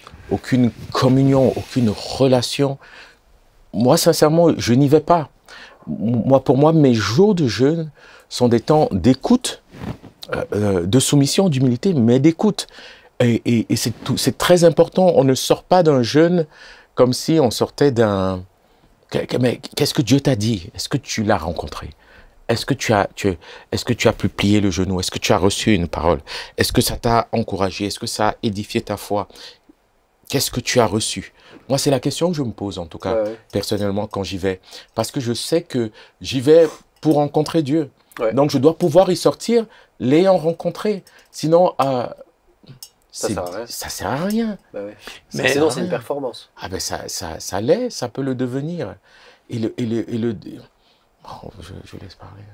communion, aucune relation. Moi, sincèrement, je n'y vais pas. pour moi, mes jours de jeûne sont des temps d'écoute, de soumission, d'humilité, mais d'écoute. Et c'est très important. On ne sort pas d'un jeûne comme si on sortait d'un... Mais qu'est-ce que Dieu t'a dit? Est-ce que tu l'as rencontré? Est-ce que tu as pu plier le genou? Est-ce que tu as reçu une parole? Est-ce que ça t'a encouragé? Est-ce que ça a édifié ta foi? Qu'est-ce que tu as reçu? Moi, c'est la question que je me pose, en tout cas, personnellement, quand j'y vais. Parce que je sais que j'y vais pour rencontrer Dieu. Ouais. Donc, je dois pouvoir y sortir l'ayant rencontré. Sinon, ça sert à rien. Bah ouais. Mais sinon, c'est une performance. Ah ben ça l'est, ça peut le devenir. Oh, je laisse parler.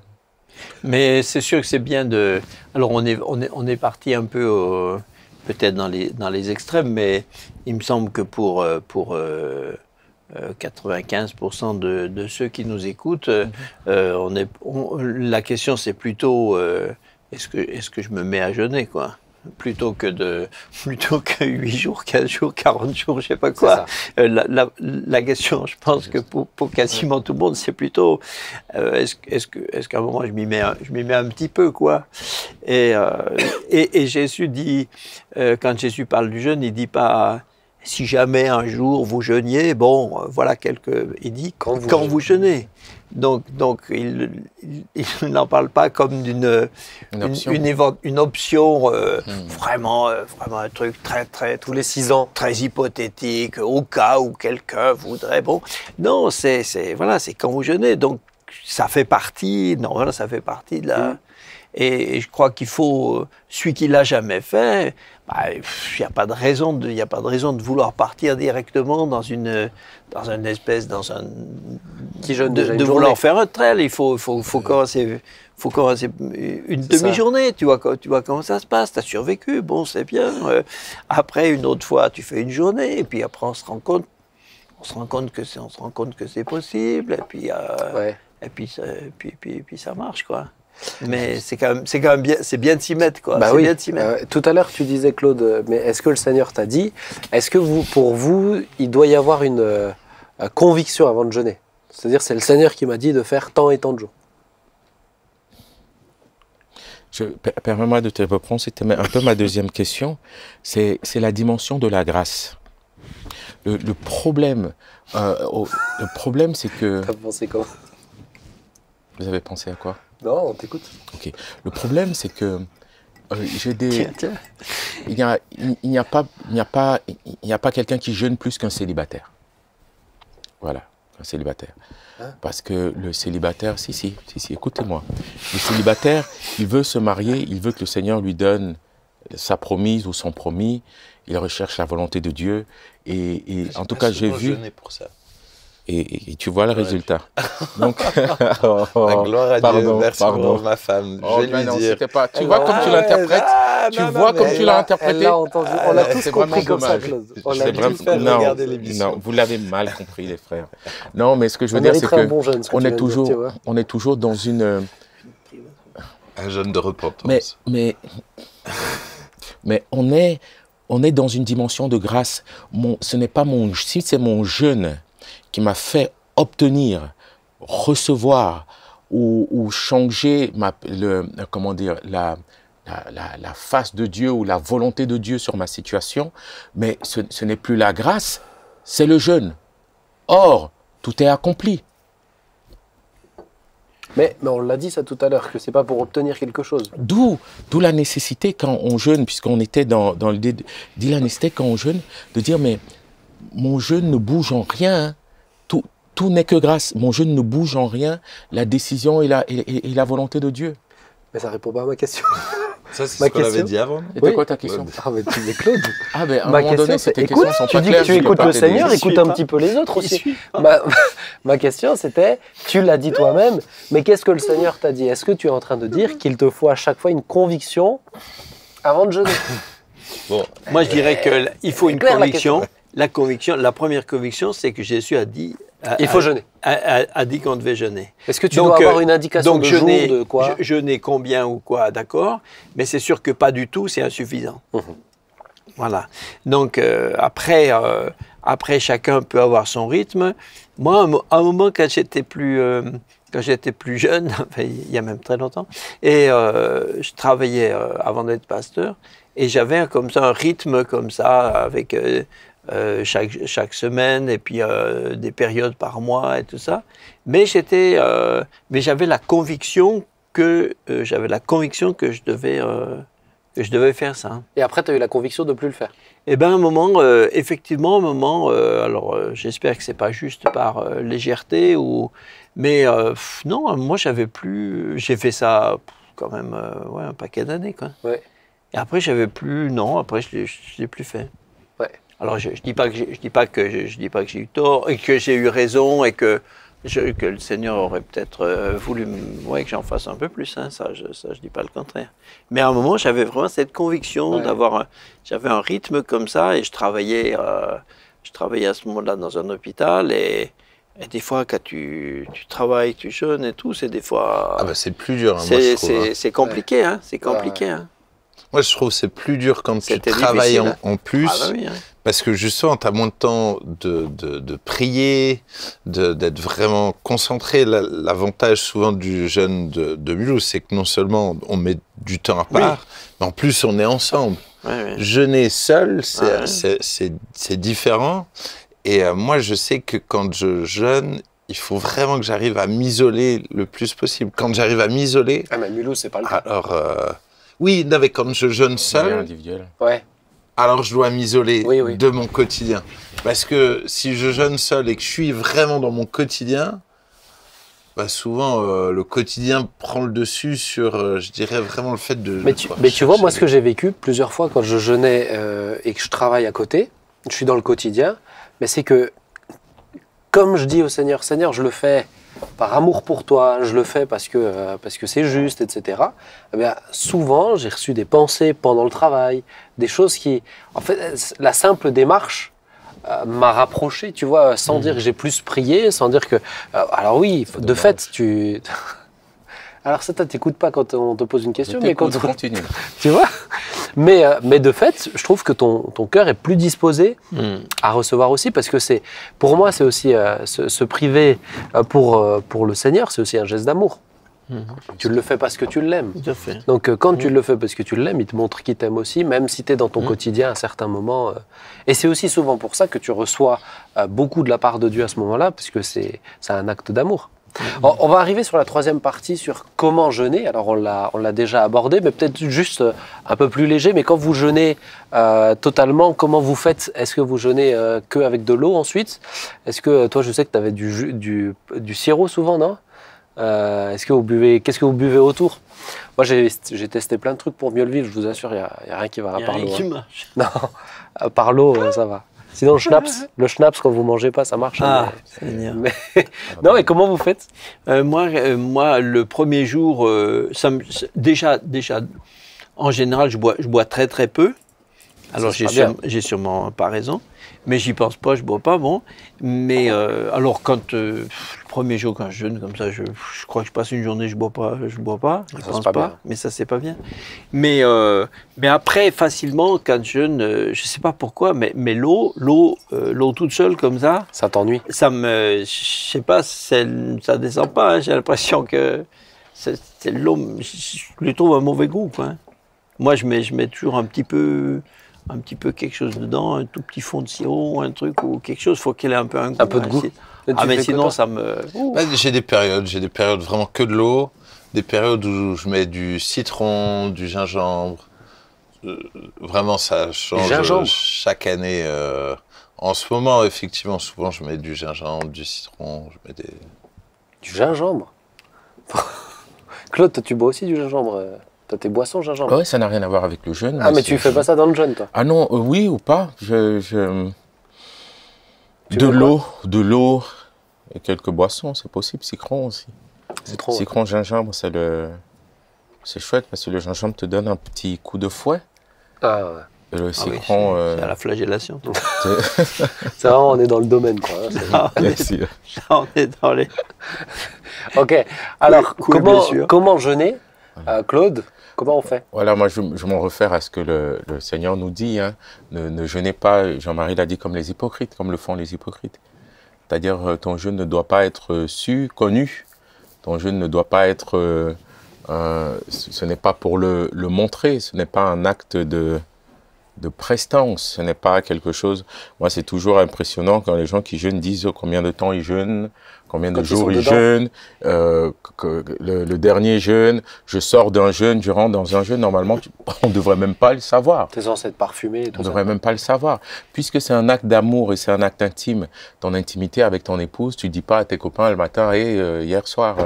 Mais c'est sûr que c'est bien de... Alors, on est parti un peu, peut-être dans les extrêmes, mais il me semble que pour 95% de ceux qui nous écoutent, la question, c'est plutôt est-ce que je me mets à jeûner, quoi? Plutôt que 8 jours, 15 jours, 40 jours, je sais pas quoi. La question, je pense que pour quasiment tout le monde, c'est plutôt est-ce qu'à un moment je m'y mets un petit peu, quoi. Et Jésus dit, quand Jésus parle du jeûne, il dit pas si jamais un jour vous jeûniez, bon, voilà il dit quand vous jeûnez. Donc il n'en parle pas comme d'une option vraiment un truc très tous les 6 ans, très hypothétique, au cas où quelqu'un voudrait. Bon, non, c'est quand vous jeûnez. Donc ça fait partie. Non, voilà, ça fait partie de la. Et je crois qu'il faut, celui qui l'a jamais fait, il n'y a pas de raison de vouloir partir directement dans un qui jeûne déjà de vouloir faire un trail. Il faut commencer une demi-journée. Tu vois comment ça se passe. Tu as survécu, bon, c'est bien. Après, une autre fois, tu fais une journée, et puis après, on se rend compte que c'est possible, et puis ça marche, quoi. Mais c'est quand même bien, c'est bien de s'y mettre, quoi. Bah oui. Bien de s'y mettre. Tout à l'heure, tu disais, Claude, mais est-ce que le Seigneur t'a dit, est-ce que pour vous, il doit y avoir une conviction avant de jeûner? C'est-à-dire, c'est le Seigneur qui m'a dit de faire tant et tant de jours. Permets-moi de te reprendre, c'était un peu ma deuxième question. C'est la dimension de la grâce. Le problème, c'est que... T'as pensé quoi? Vous avez pensé à quoi? Non, on t'écoute. Ok. Le problème, c'est que j'ai des... Il n'y a pas quelqu'un qui jeûne plus qu'un célibataire. Voilà, un célibataire. Hein? Parce que le célibataire, si, écoutez-moi. Le célibataire, il veut se marier, il veut que le Seigneur lui donne sa promise ou son promis. Il recherche la volonté de Dieu. Et en tout cas, j'ai vu... pour ça. Et tu vois le résultat. Donc, la gloire à Dieu, merci pour ma femme. Je vais lui dire. Pas, tu vois comme tu l'interprètes. Tu vois comme tu l'as interprété. Elle l'a entendu. On l'a tous compris comme ça, Claude. On l'a tous fait regarder l'émission. Non, vous l'avez mal compris, les frères. Non, mais ce que je veux dire, c'est que on est toujours dans une... Un jeûne de repentance. Mais on est dans une dimension de grâce. Ce n'est pas si c'est mon jeûne qui m'a fait obtenir, recevoir ou changer la face de Dieu ou la volonté de Dieu sur ma situation, mais ce n'est plus la grâce, c'est le jeûne. Or, tout est accompli. Mais on l'a dit ça tout à l'heure, que c'est pas pour obtenir quelque chose. D'où la nécessité quand on jeûne, puisqu'on était dans l'idée, dit la nécessité quand on jeûne, de dire mais mon jeûne ne bouge en rien, hein. Tout n'est que grâce. Mon jeûne ne bouge en rien. La décision et la volonté de Dieu. Mais ça répond pas à ma question. Ça, c'est ce qu'on avait dit avant. C'était quoi ta question? Ah, mais tu es Claude. Ah, ben, à un moment donné, c'était écoute, tu dis que tu écoutes le Seigneur, écoute un petit peu les autres aussi. Ma question, c'était, tu l'as dit toi-même, mais qu'est-ce que le Seigneur t'a dit? Est-ce que tu es en train de dire qu'il te faut à chaque fois une conviction avant de jeûner? Bon, moi, je dirais qu'il faut une conviction. La première conviction, c'est que Jésus a dit... Il faut jeûner. A dit qu'on devait jeûner. Est-ce que tu dois avoir une indication de jour de quoi? Jeûner combien ou quoi, d'accord. Mais c'est sûr que pas du tout, c'est insuffisant. Voilà. Donc après après, chacun peut avoir son rythme. Moi, à un moment, quand j'étais plus jeune, enfin, il y a même très longtemps, et je travaillais avant d'être pasteur, et j'avais comme ça un rythme comme ça, avec chaque semaine, et puis des périodes par mois et tout ça. Mais j'avais la conviction que je devais faire ça. Et après, tu as eu la conviction de ne plus le faire? Eh bien, effectivement, alors j'espère que c'est pas juste par légèreté, mais non, moi j'ai fait ça quand même un paquet d'années, quoi. Ouais. Et après, après je l'ai plus fait. Ouais. Alors je dis pas que j'ai eu tort et que j'ai eu raison et que le Seigneur aurait peut-être voulu que j'en fasse un peu plus, hein, ça je dis pas le contraire. Mais à un moment, j'avais vraiment cette conviction j'avais un rythme comme ça, et je travaillais à ce moment-là dans un hôpital, et des fois, quand tu travailles, tu jeûnes et tout, c'est des fois... Ah bah c'est plus dur, hein, moi, je trouve. C'est compliqué, hein, c'est compliqué. Hein. Moi, je trouve que c'est plus dur quand tu travailles en plus, oui, hein. Parce que justement, tu as moins de temps de prier, d'être vraiment concentré. L'avantage souvent du jeûne de Mulhouse, c'est que non seulement on met du temps à part, mais en plus on est ensemble. Jeûner seul, c'est différent. Et moi, je sais que quand je jeûne, il faut vraiment que j'arrive à m'isoler le plus possible. Quand j'arrive à m'isoler... Ah, mais Mulhouse, c'est pas le cas. Alors... oui, mais quand je jeûne seul, individuel. Ouais. Alors je dois m'isoler de mon quotidien. Parce que si je jeûne seul et que je suis vraiment dans mon quotidien, bah souvent le quotidien prend le dessus sur, je dirais, vraiment le fait de... Mais tu vois, moi ce que j'ai vécu plusieurs fois quand je jeûnais et que je travaille à côté, je suis dans le quotidien, mais c'est que comme je dis au Seigneur, Seigneur, je le fais par amour pour toi, je le fais parce que c'est juste, etc. Eh bien, souvent, j'ai reçu des pensées pendant le travail, des choses qui... En fait, la simple démarche m'a rapproché, tu vois, sans dire que j'ai plus prié, sans dire que... alors oui, de fait, tu... Alors ça, t'écoutes pas quand on te pose une question, mais quand on continue. Tu vois, mais de fait, je trouve que ton cœur est plus disposé à recevoir aussi, parce que pour moi, c'est aussi se priver pour le Seigneur, c'est aussi un geste d'amour. Tu le fais parce que tu l'aimes. Tout à fait. Donc quand tu le fais parce que tu l'aimes, il te montre qu'il t'aime aussi, même si tu es dans ton quotidien à un certain moment. Et c'est aussi souvent pour ça que tu reçois beaucoup de la part de Dieu à ce moment-là, puisque c'est un acte d'amour. On va arriver sur la troisième partie, sur comment jeûner. Alors on l'a déjà abordé, mais peut-être juste un peu plus léger. Mais quand vous jeûnez totalement, comment vous faites? Est-ce que vous jeûnez que avec de l'eau ensuite? Est-ce que toi, je sais que tu avais du sirop souvent, non? Qu'est-ce que vous buvez autour? Moi, j'ai testé plein de trucs pour mieux le vivre. Je vous assure, il y a rien qui va à part l'eau. Non, à part l'eau, ça va. Sinon, le schnapps, quand vous mangez pas, ça marche. Ah, non, mais comment vous faites? Moi, le premier jour, déjà, en général, je bois très très peu. Alors, j'ai sûrement pas raison, mais j'y pense pas, je bois pas, bon. Mais alors, quand le premier jour, quand je jeûne comme ça, je crois que je passe une journée, je bois pas, je pense pas, mais ça c'est pas bien. Mais après, facilement, quand je jeûne, je sais pas pourquoi, mais l'eau toute seule comme ça, ça t'ennuie? Je sais pas, ça descend pas. Hein, j'ai l'impression que l'eau, je lui trouve un mauvais goût, quoi. Moi, je mets toujours un petit peu quelque chose dedans, un tout petit fond de sirop, un truc ou quelque chose, il faut qu'il ait un peu un goût. Un peu de goût. Mais sinon, ça me... J'ai des périodes vraiment que de l'eau, des périodes où je mets du citron, du gingembre. Vraiment, ça change chaque année. En ce moment, effectivement, souvent, je mets du gingembre, du citron, je mets des... Du gingembre? Claude, toi, tu bois aussi du gingembre? T'as tes boissons gingembre? Oui, ça n'a rien à voir avec le jeûne. Ah, mais tu fais pas ça dans le jeûne, toi? Ah non, oui ou pas. De l'eau et quelques boissons, c'est possible. Citron aussi. Citron, gingembre, c'est chouette parce que le gingembre te donne un petit coup de fouet. Ah ouais. Et le citron... c'est à la flagellation. C'est vraiment, on est dans le domaine, quoi. On est dans les... Ok, alors, comment jeûner, Claude, Comment on fait? Voilà, moi je m'en réfère à ce que le Seigneur nous dit. Hein. Ne jeûnez pas, Jean-Marie l'a dit, comme les hypocrites, comme le font les hypocrites. C'est-à-dire ton jeûne ne doit pas être su, connu. Ton jeûne ne doit pas être... ce n'est pas pour le montrer, ce n'est pas un acte de prestance, ce n'est pas quelque chose... Moi, c'est toujours impressionnant quand les gens qui jeûnent disent combien de temps ils jeûnent, combien de jours ils jeûnent, le dernier jeûne, je sors d'un jeûne, je rentre dans un jeûne, normalement, on ne devrait même pas le savoir. T'es censé être parfumé et tout ça. On ne devrait même pas le savoir. Puisque c'est un acte d'amour et c'est un acte intime, ton intimité avec ton épouse, tu ne dis pas à tes copains le matin, hier soir,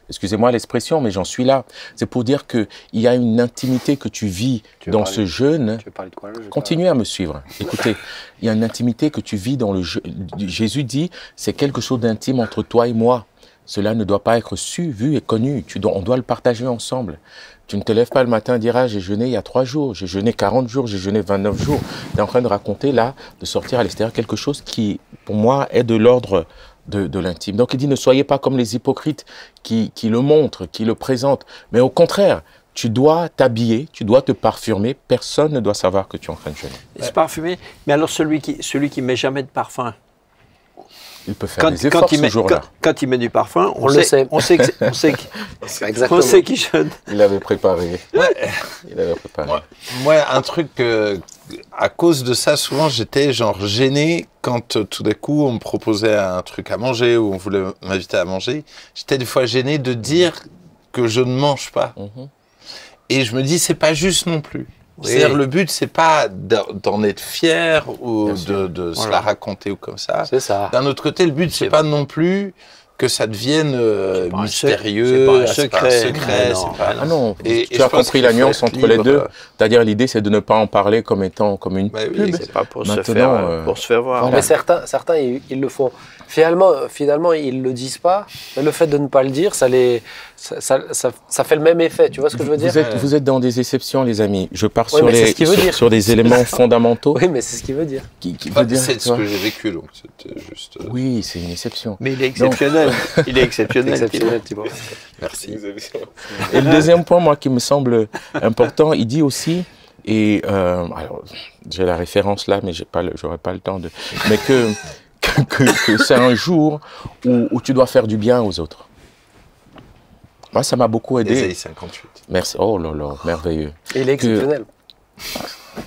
excusez-moi l'expression, mais j'en suis là. C'est pour dire qu'il y a une intimité que tu vis dans ce jeûne. Tu veux parler de quoi là? Continuez à me suivre. Écoutez, il y a une intimité que tu vis dans le jeûne. Jésus dit, c'est quelque chose d'intime entre toi et moi. Cela ne doit pas être su, vu et connu. On doit le partager ensemble. Tu ne te lèves pas le matin et diras, j'ai jeûné il y a 3 jours, j'ai jeûné 40 jours, j'ai jeûné 29 jours. Tu es en train de raconter là, de sortir à l'extérieur quelque chose qui, pour moi, est de l'ordre de l'intime. Donc il dit, ne soyez pas comme les hypocrites qui le montrent, qui le présentent. Mais au contraire, tu dois t'habiller, tu dois te parfumer. Personne ne doit savoir que tu es en train de jeûner. Se parfumer. Mais alors celui qui met jamais de parfum, il peut faire des efforts ce jour-là. Quand il met du parfum, on le sait. On sait qu'il jeûne. Il avait préparé. Ouais. Il avait préparé. Moi, un truc, à cause de ça, souvent, j'étais genre gêné quand tout d'un coup, on me proposait un truc à manger ou on voulait m'inviter à manger. J'étais des fois gêné de dire que je ne mange pas. Et je me dis, c'est pas juste non plus. Oui. C'est-à-dire, le but, c'est pas d'en être fier ou de se la raconter ou comme ça. C'est ça. D'un autre côté, le but, c'est pas non plus que ça devienne mystérieux, c'est pas un secret. Ah non, tu as compris la nuance entre les deux. C'est-à-dire, l'idée, c'est de ne pas en parler comme étant comme une pub. Oui, c'est pas pour se faire voir. Voilà. Mais certains ils le font. Finalement, ils le disent pas. Mais le fait de ne pas le dire, ça fait le même effet. Tu vois ce que je veux dire? Vous êtes dans des exceptions, les amis. Je pars sur des éléments fondamentaux. Oui, mais c'est ce qu'il veut dire. C'est ce que j'ai vécu, donc c'était juste... Oui, c'est une exception. Mais il est exceptionnel. Il est exceptionnel, Thibaut. Merci. Et le deuxième point, moi, qui me semble important, il dit aussi, et alors, j'ai la référence là, mais j'aurais pas le temps de... Mais que c'est un jour où tu dois faire du bien aux autres. Moi, ça m'a beaucoup aidé. Ésaïe 58. Merci. Oh là là, merveilleux. Et il est exceptionnel.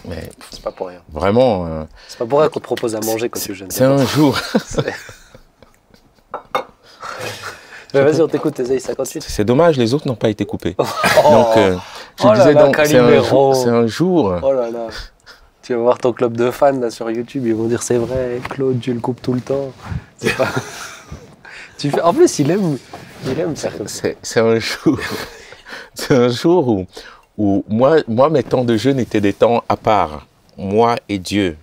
Mais c'est pas pour rien. Vraiment. C'est pas pour rien qu'on te propose à manger quand tu jeûnes. C'est un jour. Vas-y, on t'écoute, Ésaïe 58. C'est dommage, les autres n'ont pas été coupés. Donc, je disais donc, c'est un jour. Oh là là. Tu vas voir ton club de fans là, sur YouTube, ils vont dire c'est vrai, Claude, tu le coupes tout le temps. C'est pas... En plus, il aime faire comme ça. C'est un jour. C'est un jour où moi, mes temps de jeûne étaient des temps à part. Moi et Dieu.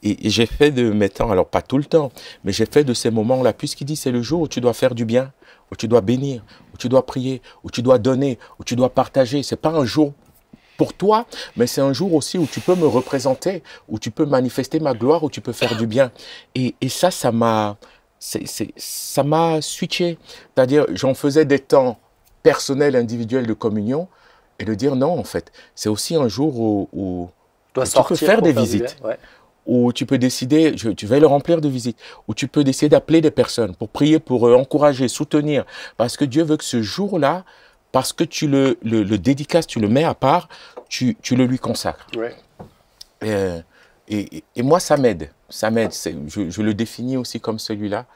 Et j'ai fait de mes temps, alors pas tout le temps, mais j'ai fait de ces moments-là, puisqu'il dit c'est le jour où tu dois faire du bien, où tu dois bénir, où tu dois prier, où tu dois donner, où tu dois partager. C'est pas un jour pour toi, mais c'est un jour aussi où tu peux me représenter, où tu peux manifester ma gloire, où tu peux faire du bien. Et ça m'a switché. C'est-à-dire, j'en faisais des temps personnels, individuels de communion, et de dire non, en fait. C'est aussi un jour où tu peux faire des visites, où tu peux décider, tu vas le remplir de visites, où tu peux décider d'appeler des personnes pour prier, pour encourager, soutenir, parce que Dieu veut que ce jour-là, parce que tu le dédicaces, tu le mets à part, tu le lui consacres. Ouais. Et moi, ça m'aide. Je le définis aussi comme celui-là.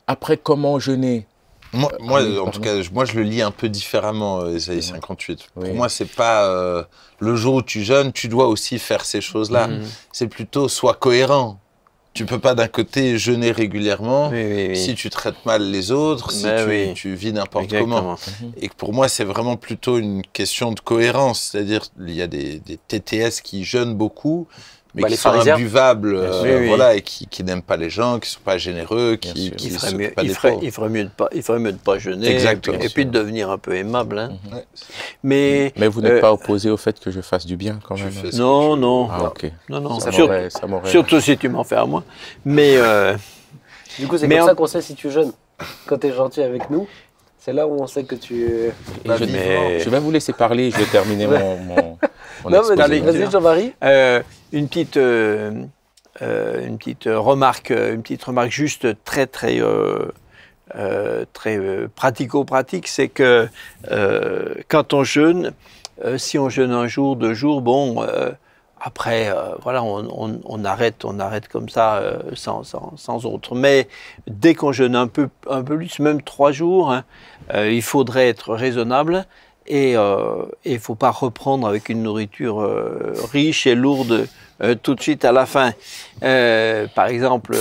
Après, comment jeûner? Moi, en tout cas, je le lis un peu différemment, Ésaïe 58. Oui. Pour moi, c'est pas le jour où tu jeûnes, tu dois aussi faire ces choses-là. C'est plutôt, sois cohérent. Tu peux pas d'un côté jeûner régulièrement si tu traites mal les autres, si tu vis n'importe comment. Et pour moi, c'est vraiment plutôt une question de cohérence. C'est-à-dire, il y a des TTS qui jeûnent beaucoup, mais qui sont imbuvables, voilà, et qui n'aiment pas les gens, qui sont pas généreux, qui il ferait mieux de pas jeûner, et puis de devenir un peu aimable. Hein. Mais vous n'êtes pas opposé au fait que je fasse du bien quand même? Non. Ah, ok. Non. Surtout si tu m'en fais à moi. Mais du coup, c'est comme ça qu'on sait si tu jeûnes. Quand tu es gentil avec nous, C'est là où on sait que tu... Je vais vous laisser parler, je vais terminer mon exposé. Vas-y, Jean-Marie. Une petite remarque juste très pratico-pratique, c'est que quand on jeûne, si on jeûne un jour, 2 jours, bon, après, voilà, on arrête comme ça, sans autre. Mais dès qu'on jeûne un peu plus, même 3 jours, hein, il faudrait être raisonnable et il ne faut pas reprendre avec une nourriture riche et lourde tout de suite à la fin. Par exemple,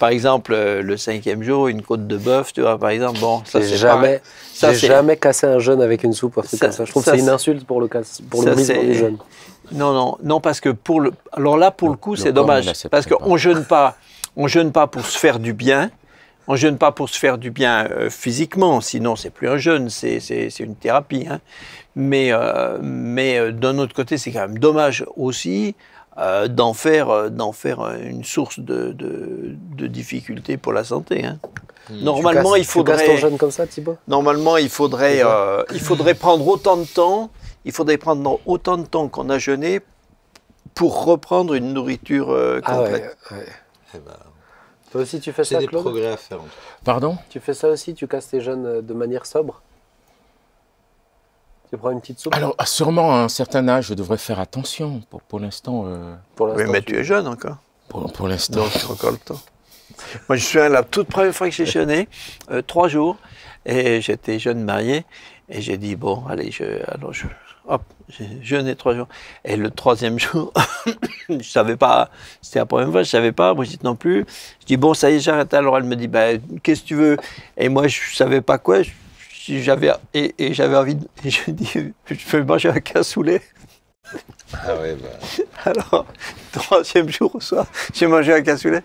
le 5e jour, une côte de bœuf, tu vois, par exemple, bon, ça c'est jamais. J'ai jamais cassé un jeûne avec une soupe, comme ça. Je trouve que c'est une insulte pour le brisement du jeûne. Non, parce que alors là, pour le coup, c'est dommage, parce qu'on jeûne pas pour se faire du bien. On jeûne pas pour se faire du bien physiquement, sinon c'est plus un jeûne, c'est une thérapie. Hein. Mais d'un autre côté, c'est quand même dommage aussi d'en faire une source de difficulté pour la santé. Hein. Normalement, il faudrait. Tu casses ton jeûne comme ça, Thibaut ? Normalement, il faudrait prendre autant de temps. Il faudrait prendre autant de temps qu'on a jeûné pour reprendre une nourriture complète. Ah ouais. Eh ben, toi aussi, tu fais ça, Claude ? C'est des progrès à faire. Pardon ? Tu fais ça aussi ? Tu casses tes jeûnes de manière sobre ? Tu prends une petite soupe ? Alors, sûrement, à un certain âge, je devrais faire attention. Pour l'instant... Oui, mais tu es jeune encore. Pour l'instant. Donc, tu as encore le temps. Moi, je me souviens, la toute première fois que j'ai jeûné, 3 jours, et j'étais jeune marié, et j'ai dit, bon, allez, j'ai jeûné 3 jours. Et le 3e jour, je ne savais pas, c'était la première fois, je ne savais pas, Brigitte non plus. Je dis, bon, ça y est, j'arrête. Alors elle me dit, ben, qu'est-ce que tu veux ? Et moi, je ne savais pas quoi, j'avais envie de... Et je dis, je peux manger un cassoulet. Ah ouais, bah. Alors, 3e jour au soir, j'ai mangé un cassoulet.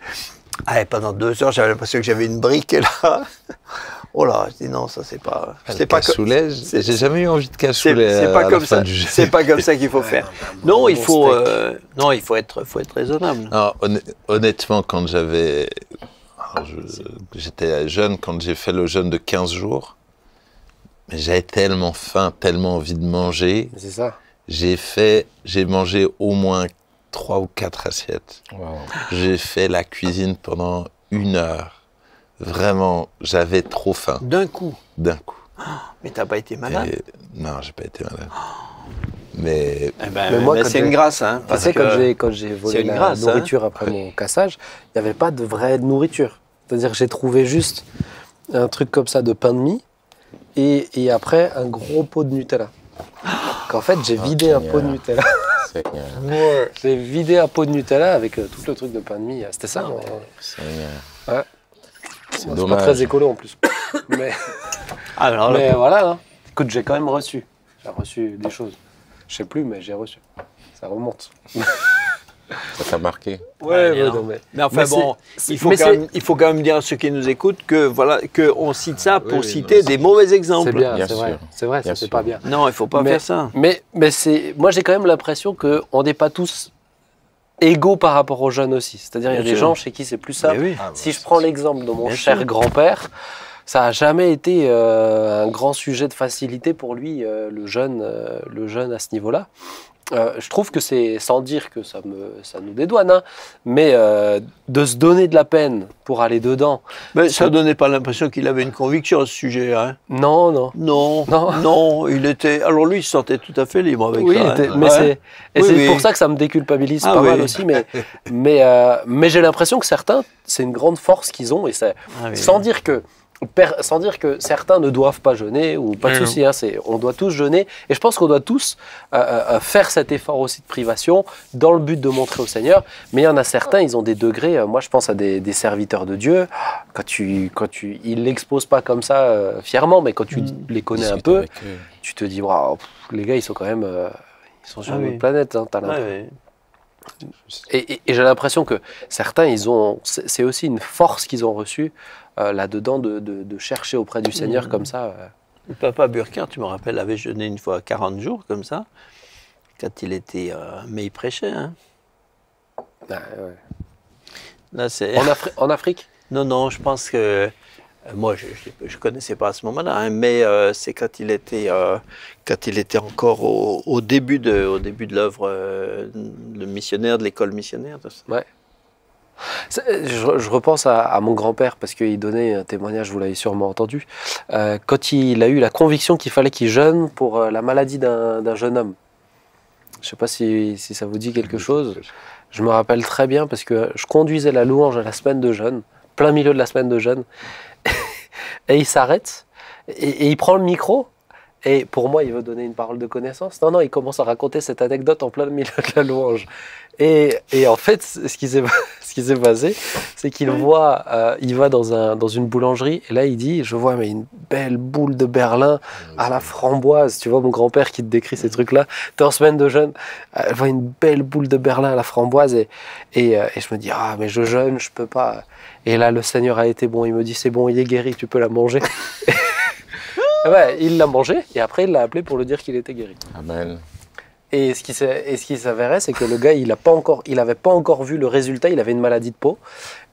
Ah, et pendant 2 heures, j'avais l'impression que j'avais une brique, et là... Oh là, je dis non, ça c'est pas... C'est pas cassoulet, j'ai jamais eu envie de cassoulet. C'est pas comme ça. C'est pas comme ça qu'il faut faire. Non, il faut être raisonnable. Alors, honnêtement, quand j'étais jeune, quand j'ai fait le jeûne de 15 jours, j'avais tellement faim, tellement envie de manger. C'est ça. J'ai mangé au moins 3 ou 4 assiettes. Wow. J'ai fait la cuisine pendant 1 heure. Vraiment, j'avais trop faim. D'un coup. Mais t'as pas été malade ? Non, j'ai pas été malade. Mais moi, c'est une grâce. Hein, tu sais, quand j'ai volé la nourriture après mon cassage, il n'y avait pas de vraie nourriture. C'est-à-dire que j'ai trouvé juste un truc comme ça de pain de mie et après un gros pot de Nutella. Qu'en fait, j'ai vidé un pot de Nutella. J'ai vidé un pot de Nutella avec tout le truc de pain de mie. C'était ça. Ouais. C'est dommage. Pas très écolo en plus. mais voilà. Hein. Écoute, j'ai quand même reçu. J'ai reçu des choses. Je sais plus, mais j'ai reçu. Ça remonte. Ça t'a marqué. Ouais, mais enfin bon, il faut quand même dire à ceux qui nous écoutent que on cite ça pour citer des mauvais exemples. C'est bien, c'est vrai, ça c'est pas bien. Non, il faut pas faire ça. Mais moi j'ai quand même l'impression qu'on n'est pas tous égaux par rapport aux jeunes aussi. C'est-à-dire il y a des gens chez qui c'est plus simple. Oui. Si je prends l'exemple de mon cher grand-père, ça n'a jamais été un grand sujet de facilité pour lui, le jeune à ce niveau-là. Je trouve que c'est, sans dire que ça nous dédouane, hein, mais de se donner de la peine pour aller dedans. Mais ça ne donnait pas l'impression qu'il avait une conviction à ce sujet. Hein. Non, il était. Alors lui, il se sentait tout à fait libre avec ça. Mais c'est pour ça que ça me déculpabilise pas mal aussi. Mais j'ai l'impression que certains, c'est une grande force qu'ils ont, et sans dire que certains ne doivent pas jeûner, ou pas de souci, hein, on doit tous jeûner, et je pense qu'on doit tous faire cet effort aussi de privation dans le but de montrer au Seigneur, mais il y en a certains, ils ont des degrés, moi je pense à des serviteurs de Dieu, ils ne l'exposent pas comme ça fièrement, mais quand tu les connais un peu, tu te dis, waouh, les gars ils sont quand même ils sont sur une autre planète, hein, t'as l'impression. Et j'ai l'impression que certains, c'est aussi une force qu'ils ont reçue là-dedans de chercher auprès du Seigneur comme ça. Le papa Burkhardt, tu me rappelles, avait jeûné une fois 40 jours comme ça, quand il était... mais il prêchait. Hein. Ouais. Là, en Afrique ? Non, je pense que Moi, je ne connaissais pas à ce moment-là, hein, mais c'est quand il était encore au début de l'œuvre, le missionnaire, de l'école missionnaire. Tout ça. Ouais. Je repense à mon grand-père, parce qu'il donnait un témoignage, vous l'avez sûrement entendu, quand il a eu la conviction qu'il fallait qu'il jeûne pour la maladie d'un jeune homme. Je ne sais pas si ça vous dit quelque chose. Je me rappelle très bien, parce que je conduisais la louange à la semaine de jeûne, plein milieu de la semaine de jeûne, et il s'arrête, et il prend le micro, et pour moi, il veut donner une parole de connaissance. Non, il commence à raconter cette anecdote en plein milieu de la louange. Et en fait, ce qui s'est passé, c'est qu'il voit, il va dans une boulangerie, et là, il dit, je vois mais une belle boule de Berlin à la framboise. Tu vois, mon grand-père qui te décrit ces trucs-là, t'es en semaine de jeûne, elle voit une belle boule de Berlin à la framboise, et je me dis, ah, mais je jeûne, je peux pas. Et là, le Seigneur a été bon, il me dit, c'est bon, il est guéri, tu peux la manger. Ouais, il l'a mangé, et après, il l'a appelé pour lui dire qu'il était guéri. Amen. Et ce qui s'avérait, c'est que le gars, il n'avait pas encore vu le résultat, il avait une maladie de peau.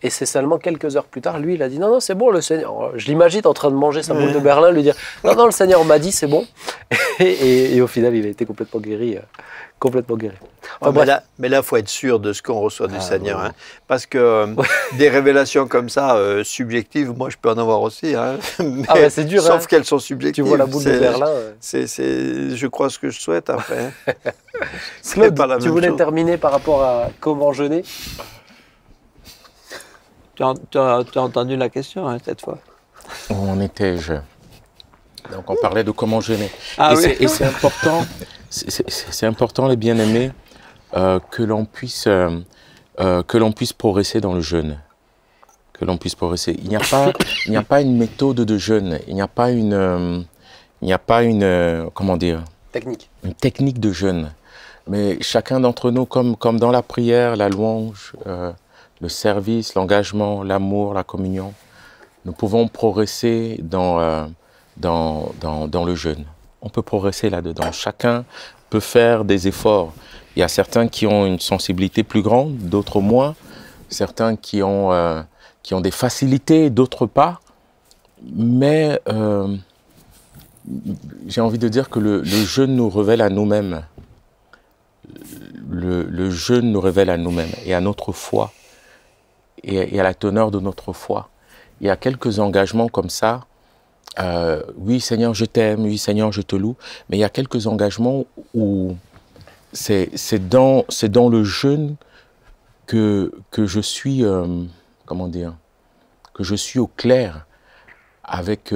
Et c'est seulement quelques heures plus tard, lui, il a dit, non, c'est bon, le Seigneur. Je l'imagine en train de manger sa boule de Berlin, lui dire, non, le Seigneur m'a dit, c'est bon. Et au final, il a été complètement guéri. Enfin, mais là, il faut être sûr de ce qu'on reçoit du Seigneur. Hein, parce que des révélations comme ça, subjectives, moi, je peux en avoir aussi. Hein, mais c'est dur. Sauf qu'elles sont subjectives. Tu vois la boule de Berlin. Je crois ce que je souhaite après. Claude, tu voulais terminer par rapport à comment jeûner? Tu as entendu la question, hein, cette fois? Où en étais-je? Donc, on parlait de comment jeûner. Et c'est important. C'est important, les bien-aimés, que l'on puisse progresser dans le jeûne. Que l'on puisse progresser. Il n'y a pas une méthode de jeûne. Il n'y a pas une comment dire, une technique de jeûne. Mais chacun d'entre nous, comme dans la prière, la louange, le service, l'engagement, l'amour, la communion, nous pouvons progresser dans le jeûne. On peut progresser là-dedans. Chacun peut faire des efforts. Il y a certains qui ont une sensibilité plus grande, d'autres moins. Certains qui ont des facilités, d'autres pas. Mais j'ai envie de dire que le jeûne nous révèle à nous-mêmes. Le jeûne nous révèle à nous-mêmes et à notre foi et à la teneur de notre foi. Il y a quelques engagements comme ça. Oui, Seigneur, je t'aime, oui, Seigneur, je te loue. Mais il y a quelques engagements où c'est dans le jeûne que je suis, comment dire, que je suis au clair avec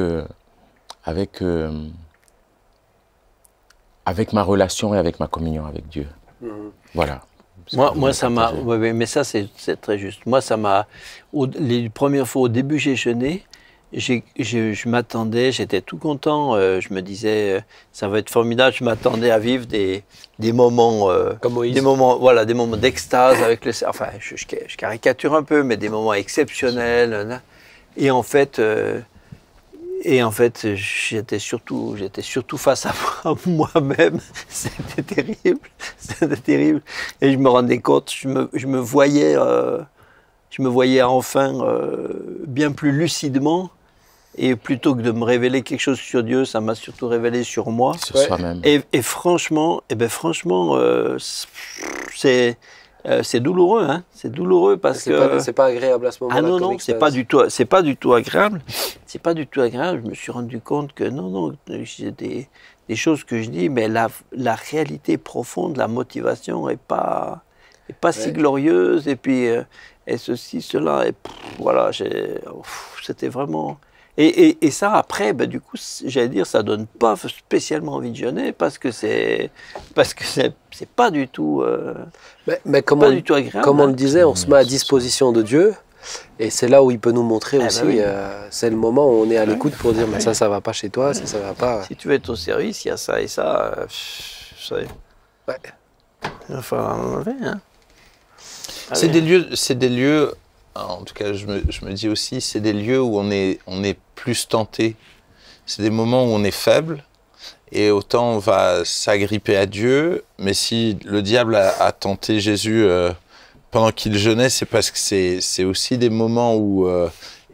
ma relation et avec ma communion avec Dieu. Voilà. Moi, ça m'a. Oui, mais ça, c'est très juste. Moi, ça m'a. Les premières fois, au début, j'ai jeûné. Je m'attendais, j'étais tout content. Je me disais, ça va être formidable. Je m'attendais à vivre des moments, comme Moïse. des moments d'extase avec le. Enfin, je caricature un peu, mais des moments exceptionnels. Et en fait, j'étais surtout face à moi-même. C'était terrible. Et je me rendais compte, je me voyais enfin bien plus lucidement. Et plutôt que de me révéler quelque chose sur Dieu, ça m'a surtout révélé sur moi. Sur soi-même. Et franchement, c'est douloureux, hein. C'est douloureux parce que c'est pas agréable à ce moment-là. Ah non, c'est pas du tout agréable. C'est pas du tout agréable. Je me suis rendu compte que non, j'ai des choses que je dis, mais la réalité profonde, la motivation est pas si glorieuse. Et puis et ceci, cela, et voilà, c'était vraiment. Et ça, après, du coup, j'allais dire, ça donne pas spécialement envie de jeûner parce que c'est pas du tout. Mais comme on le disait, on se met à disposition de Dieu, et c'est là où il peut nous montrer aussi. Oui. C'est le moment où on est à l'écoute pour dire, mais ça va pas chez toi, ça va pas. Si tu veux être au service, il y a ça et ça. Enfin, hein. C'est des lieux. En tout cas, je me dis aussi, c'est des lieux où on est plus tenté. C'est des moments où on est faible et autant on va s'agripper à Dieu. Mais si le diable a tenté Jésus pendant qu'il jeûnait, c'est parce que c'est aussi des moments où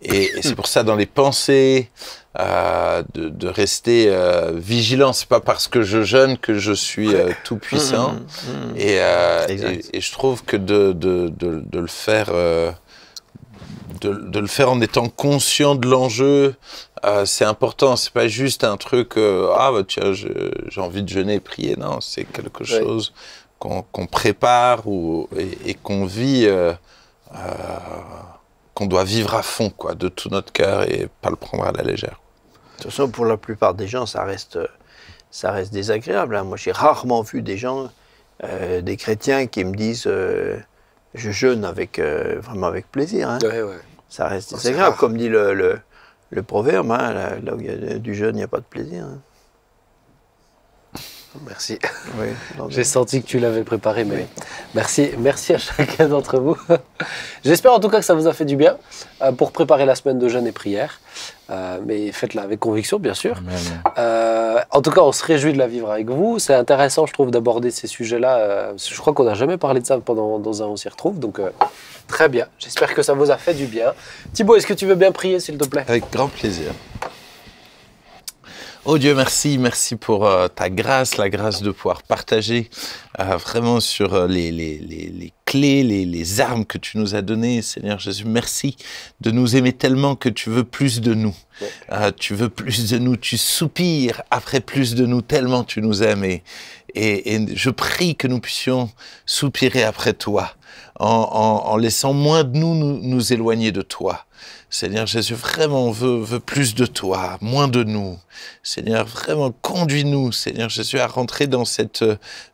Et c'est pour ça, dans les pensées, de rester vigilant. C'est pas parce que je jeûne que je suis tout puissant. Et je trouve que de le faire, de le faire en étant conscient de l'enjeu, c'est important. C'est pas juste un truc, ah bah tiens, j'ai envie de jeûner et prier. Non, c'est quelque chose qu'on prépare et qu'on vit, qu'on doit vivre à fond, quoi, de tout notre cœur et pas le prendre à la légère. De toute façon, pour la plupart des gens, ça reste désagréable. Hein. Moi, j'ai rarement vu des gens, des chrétiens qui me disent je jeûne vraiment avec plaisir. Hein. Ça reste désagréable. Comme dit le proverbe, hein, là où il y a du jeûne, il n'y a pas de plaisir. Hein. Merci. Oui, j'ai senti que tu l'avais préparé, mais merci à chacun d'entre vous. J'espère en tout cas que ça vous a fait du bien pour préparer la semaine de jeûne et prière. Mais faites-la avec conviction, bien sûr. En tout cas, on se réjouit de la vivre avec vous. C'est intéressant, je trouve, d'aborder ces sujets-là. Je crois qu'on n'a jamais parlé de ça dans un On s'y retrouve. Donc, très bien. J'espère que ça vous a fait du bien. Thibaut, est-ce que tu veux bien prier, s'il te plaît? Avec grand plaisir. Oh Dieu, merci pour ta grâce, la grâce de pouvoir partager vraiment sur les clés, les armes que tu nous as données. Seigneur Jésus, merci de nous aimer tellement que tu veux plus de nous. Tu veux plus de nous, tu soupires après plus de nous tellement tu nous aimes. Et je prie que nous puissions soupirer après toi, en laissant moins de nous éloigner de toi. Seigneur Jésus, vraiment, on veut plus de toi, moins de nous. Seigneur, vraiment, conduis-nous, Seigneur Jésus, à rentrer dans cette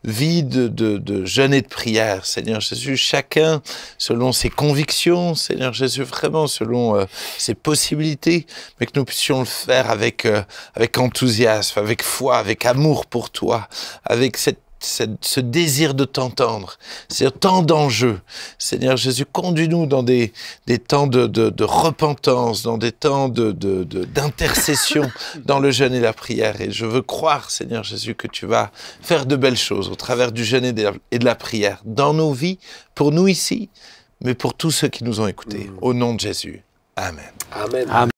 vie de jeûne et de prière. Seigneur Jésus, chacun selon ses convictions, Seigneur Jésus, vraiment selon ses possibilités, mais que nous puissions le faire avec enthousiasme, avec foi, avec amour pour toi, avec ce désir de t'entendre, c'est tant d'enjeux. Seigneur Jésus, conduis-nous dans des temps de repentance, dans des temps d'intercession, dans le jeûne et la prière. Et je veux croire, Seigneur Jésus, que tu vas faire de belles choses au travers du jeûne et de la prière, dans nos vies, pour nous ici, mais pour tous ceux qui nous ont écoutés. Au nom de Jésus. Amen. Amen.